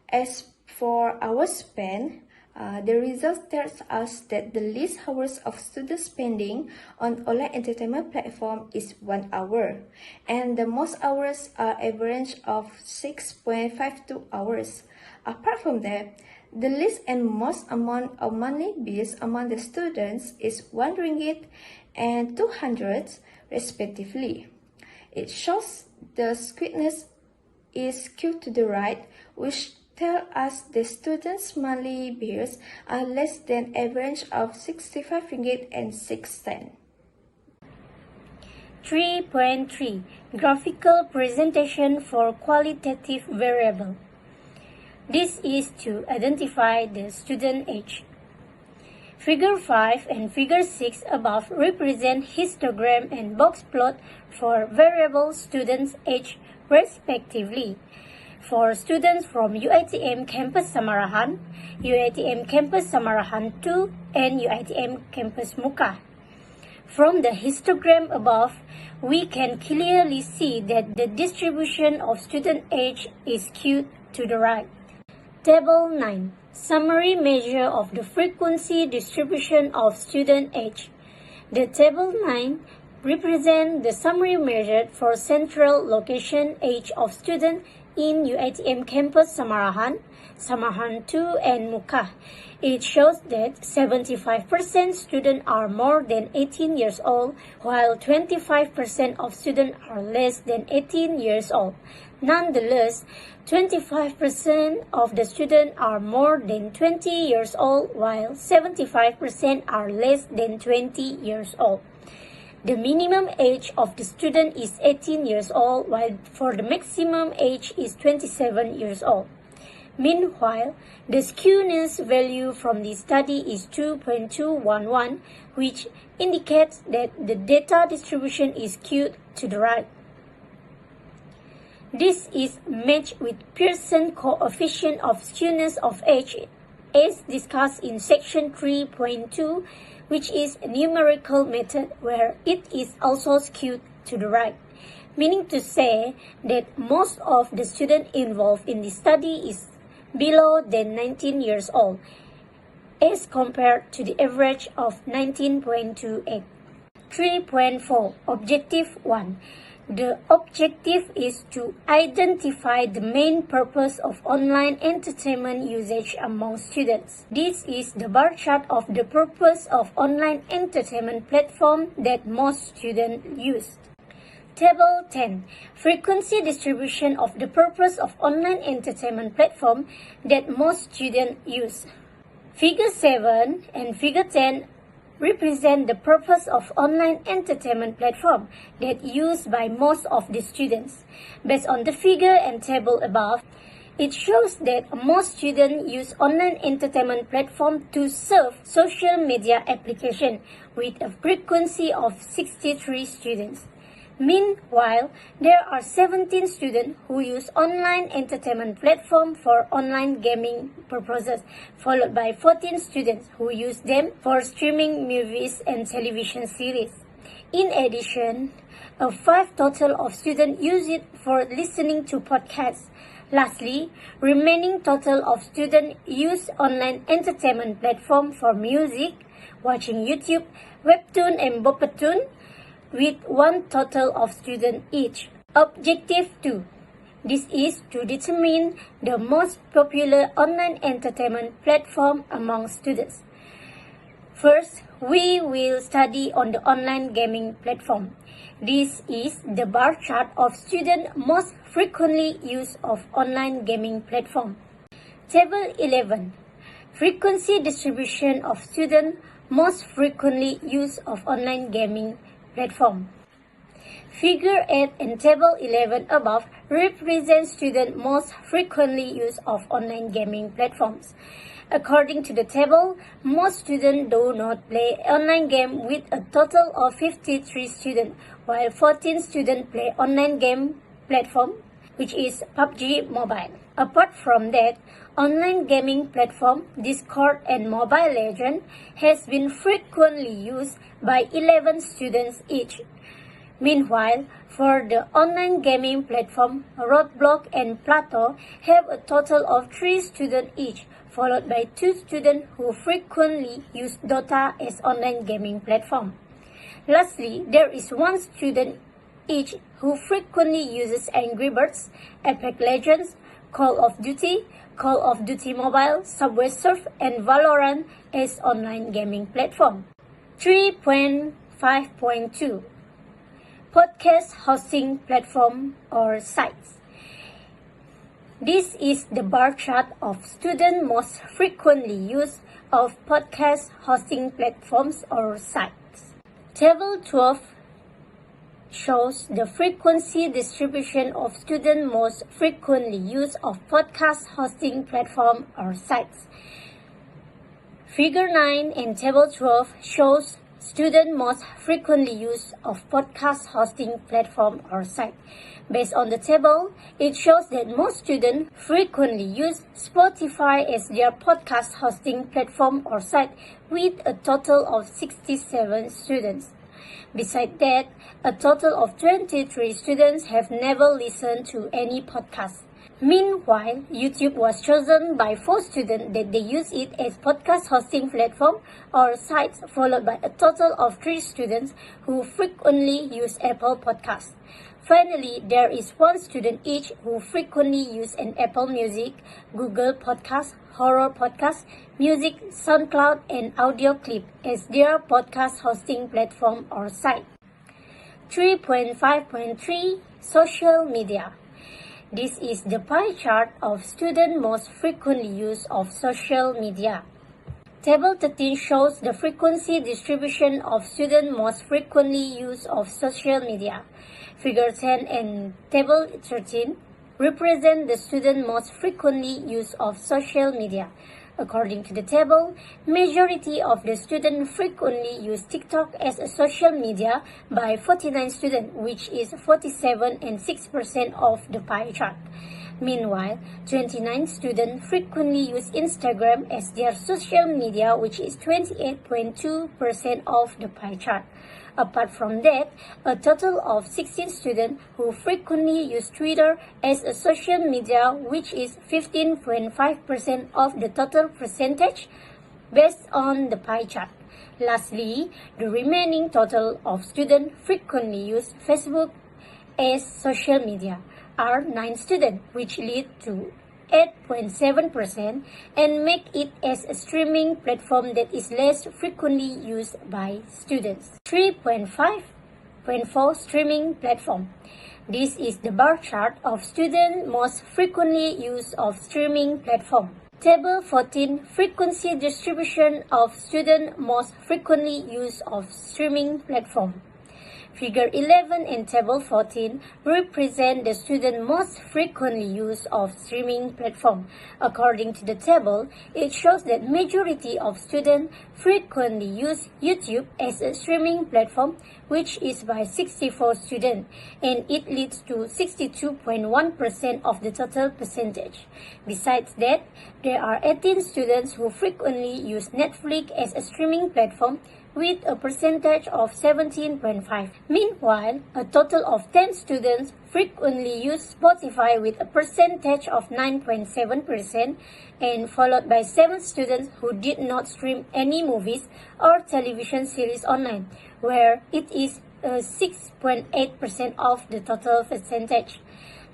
As for hours spent, the result tells us that the least hours of student spending on online entertainment platform is 1 hour, and the most hours are average of 6.52 hours. Apart from that, the least and most amount of monthly bills among the students is 1 ringgit and 200 respectively. It shows the squeamishness is skewed to the right, which tell us the students' monthly bills are less than average of 65 ringgit and 6 cents. 3.3 Graphical presentation for qualitative variable. This is to identify the student age. Figure 5 and Figure 6 above represent histogram and box plot for variable students' age respectively. For students from UiTM Campus Samarahan, UiTM Campus Samarahan 2, and UiTM Campus Muka. From the histogram above, we can clearly see that the distribution of student age is skewed to the right. Table 9. Summary measure of the frequency distribution of student age. The Table 9 represents the summary measure for central location age of student in UiTM Campus Samarahan, Samarahan 2, and Muka. It shows that 75% students are more than 18 years old, while 25% of students are less than 18 years old. Nonetheless, 25% of the students are more than 20 years old, while 75% are less than 20 years old. The minimum age of the student is 18 years old, while for the maximum age is 27 years old. Meanwhile, the skewness value from the study is 2.211, which indicates that the data distribution is skewed to the right. This is matched with Pearson coefficient of skewness of age as discussed in section 3.2, which is a numerical method where it is also skewed to the right, meaning to say that most of the students involved in the study is below than 19 years old, as compared to the average of 19.28. 3.4 Objective 1. The objective is to identify the main purpose of online entertainment usage among students. This is the bar chart of the purpose of online entertainment platform that most students use. Table 10. Frequency distribution of the purpose of online entertainment platform that most students use. Figure 7 and Figure 10 represent the purpose of online entertainment platform that used by most of the students. Based on the figure and table above, it shows that most students use online entertainment platform to surf social media application with a frequency of 63 students. Meanwhile, there are 17 students who use online entertainment platform for online gaming purposes, followed by 14 students who use them for streaming movies and television series. In addition, a 5 total of students use it for listening to podcasts. Lastly, remaining total of students use online entertainment platform for music, watching YouTube, webtoon and bopatoon, with 1 total of students each. Objective 2. This is to determine the most popular online entertainment platform among students. First, we will study on the online gaming platform. This is the bar chart of students most frequently use of online gaming platform. Table 11. Frequency distribution of students most frequently use of online gaming platform. Figure 8 and Table 11 above represent students most frequently use of online gaming platforms. According to the table, most students do not play online game with a total of 53 students, while 14 students play online game platform, which is PUBG Mobile. Apart from that, online gaming platform Discord and Mobile Legends has been frequently used by 11 students each. Meanwhile, for the online gaming platform, Roblox and Plato have a total of 3 students each, followed by 2 students who frequently use Dota as online gaming platform. Lastly, there is 1 student each who frequently uses Angry Birds, Apex Legends, Call of Duty Mobile, Subway Surf, and Valorant as online gaming platform. 3.5.2 Podcast hosting platform or sites. This is the bar chart of students most frequently used of podcast hosting platforms or sites. Table 12 shows the frequency distribution of students most frequently used of podcast hosting platform or sites. Figure 9 and Table 12 shows students most frequently used of podcast hosting platform or site. Based on the table, it shows that most students frequently use Spotify as their podcast hosting platform or site with a total of 67 students. Besides that, a total of 23 students have never listened to any podcast. Meanwhile, YouTube was chosen by 4 students that they use it as podcast hosting platform or sites, followed by a total of 3 students who frequently use Apple Podcasts. Finally, there is 1 student each who frequently use an Apple Music, Google Podcast, Horror Podcast, Music, SoundCloud, and Audio Clip as their podcast hosting platform or site. 3.5.3 Social Media. This is the pie chart of students most frequently use of social media. Table 13 shows the frequency distribution of students most frequently use of social media. Figure 10 and Table 13 represent the students most frequently use of social media. According to the table, majority of the students frequently use TikTok as a social media by 49 students, which is 47 and 6% of the pie chart. Meanwhile, 29 students frequently use Instagram as their social media, which is 28.2% of the pie chart. Apart from that, a total of 16 students who frequently use Twitter as a social media, which is 15.5% of the total percentage based on the pie chart. Lastly, the remaining total of students frequently use Facebook as social media are 9 students, which lead to 8.7% and make it as a streaming platform that is less frequently used by students. 3.5.4 streaming platform. This is the bar chart of student most frequently use of streaming platform. Table 14, frequency distribution of student most frequently use of streaming platform. Figure 11 and Table 14 represent the student most frequently use of streaming platform. According to the table, it shows that majority of students frequently use YouTube as a streaming platform, which is by 64 students, and it leads to 62.1% of the total percentage. Besides that, there are 18 students who frequently use Netflix as a streaming platform, with a percentage of 17.5. Meanwhile, a total of 10 students frequently use Spotify with a percentage of 9.7% and followed by 7 students who did not stream any movies or television series online, where it is 6.8% of the total percentage.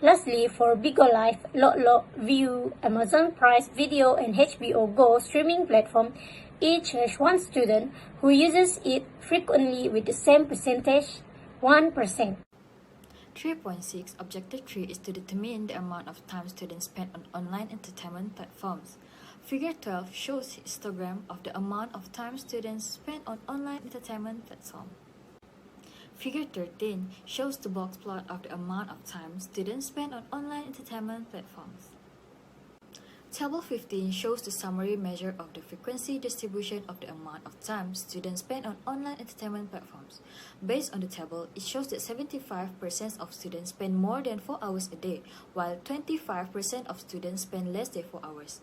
Lastly, for Bigo Live, Lok, View, Amazon Prime Video, and HBO Go streaming platform, each has 1 student who uses it frequently with the same percentage, 1%. 3.6 Objective 3 is to determine the amount of time students spend on online entertainment platforms. Figure 12 shows histogram of the amount of time students spend on online entertainment platform. Figure 13 shows the box plot of the amount of time students spend on online entertainment platforms. Table 15 shows the summary measure of the frequency distribution of the amount of time students spend on online entertainment platforms. Based on the table, it shows that 75% of students spend more than 4 hours a day, while 25% of students spend less than 4 hours.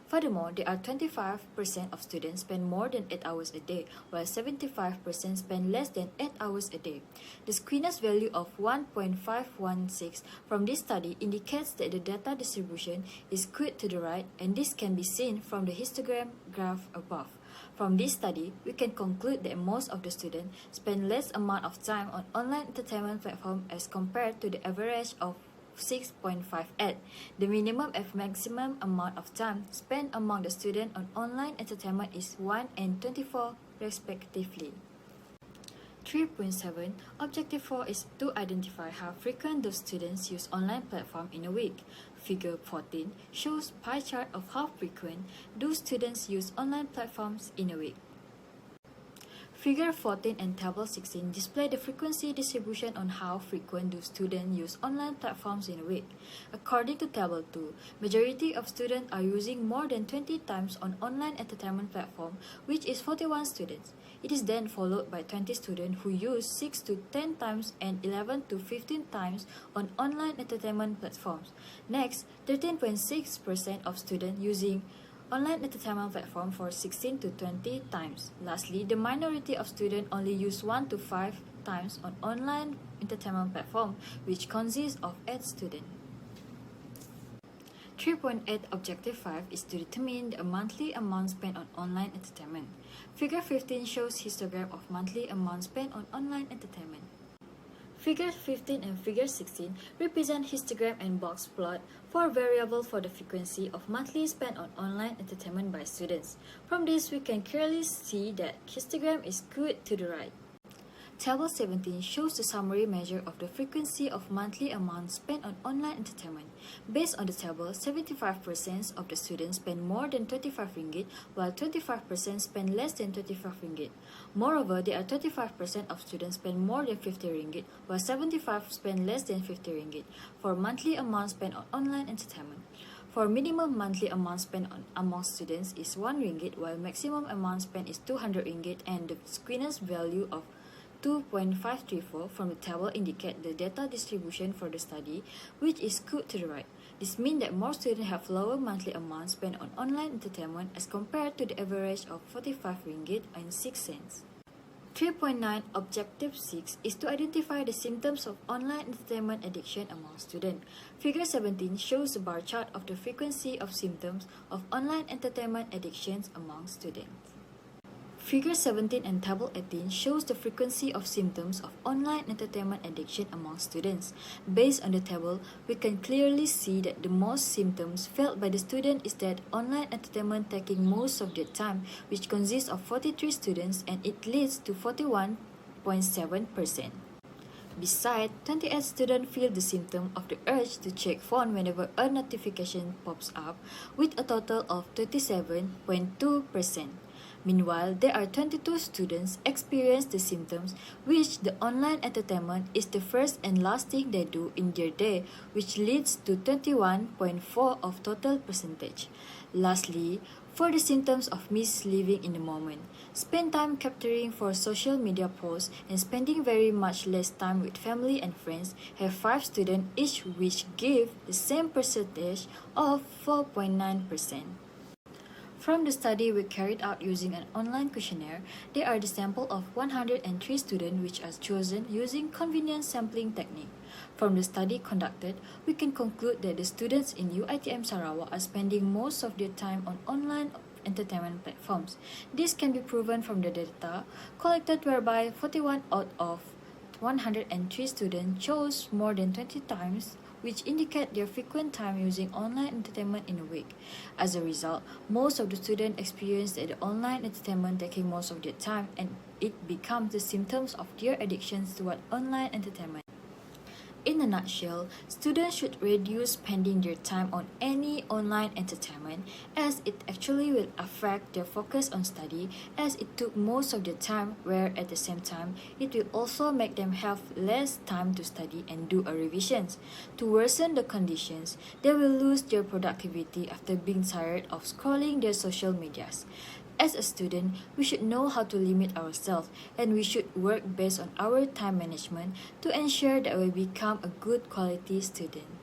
Furthermore, there are 25% of students spend more than 8 hours a day, while 75% spend less than 8 hours a day. The skewness value of 1.516 from this study indicates that the data distribution is skewed to the right, and this can be seen from the histogram graph above. From this study, we can conclude that most of the students spend less amount of time on online entertainment platform as compared to the average of 6.58. The minimum and maximum amount of time spent among the students on online entertainment is 1 and 24 respectively. 3.7 Objective 4 is to identify how frequent those students use online platform in a week. Figure 14 shows pie chart of how frequent those students use online platforms in a week. Figure 14 and Table 16 display the frequency distribution on how frequent do students use online platforms in a week. According to Table 2, majority of students are using more than 20 times on online entertainment platform, which is 41 students. It is then followed by 20 students who use 6 to 10 times and 11 to 15 times on online entertainment platforms. Next, 13.6% of students using online entertainment platform for 16 to 20 times. Lastly, the minority of students only use 1 to 5 times on online entertainment platform, which consists of 8 students. 3.8 Objective 5 is to determine the monthly amount spent on online entertainment. Figure 15 shows histogram of monthly amount spent on online entertainment. Figure 15 and Figure 16 represent histogram and box plot for variable for the frequency of monthly spent on online entertainment by students. From this, we can clearly see that histogram is skewed to the right. Table 17 shows the summary measure of the frequency of monthly amount spent on online entertainment. Based on the table, 75% of the students spend more than 25 ringgit, while 25% spend less than 25 ringgit. Moreover, there are 25% of students spend more than 50 ringgit, while 75% spend less than 50 ringgit for monthly amount spent on online entertainment. For minimum monthly amount spent on among students is 1 ringgit, while maximum amount spent is 200 ringgit, and the skewness value of 2.534 from the table indicate the data distribution for the study, which is skewed to the right. This means that more students have lower monthly amounts spent on online entertainment as compared to the average of RM45.06. 3.9 Objective 6 is to identify the symptoms of online entertainment addiction among students. Figure 17 shows a bar chart of the frequency of symptoms of online entertainment addictions among students. Figure 17 and Table 18 shows the frequency of symptoms of online entertainment addiction among students. Based on the table, we can clearly see that the most symptoms felt by the student is that online entertainment taking most of their time, which consists of 43 students, and it leads to 41.7%. Besides, 28 students feel the symptom of the urge to check phone whenever a notification pops up, with a total of 27.2%. Meanwhile, there are 22 students experience the symptoms, which the online entertainment is the first and last thing they do in their day, which leads to 21.4% of total percentage. Lastly, for the symptoms of misliving in the moment, spend time capturing for social media posts and spending very much less time with family and friends, have 5 students each, which give the same percentage of 4.9%. From the study we carried out using an online questionnaire, there are the sample of 103 students which are chosen using convenient sampling technique. From the study conducted, we can conclude that the students in UiTM Sarawak are spending most of their time on online entertainment platforms. This can be proven from the data collected, whereby 41 out of 103 students chose more than 20 times, which indicate their frequent time using online entertainment in a week. As a result, most of the students experience that the online entertainment taking most of their time, and it becomes the symptoms of their addictions toward online entertainment. In a nutshell, students should reduce spending their time on any online entertainment, as it actually will affect their focus on study, as it took most of their time, where at the same time, it will also make them have less time to study and do a revisions. To worsen the conditions, they will lose their productivity after being tired of scrolling their social medias. As a student, we should know how to limit ourselves, and we should work based on our time management to ensure that we become a good quality student.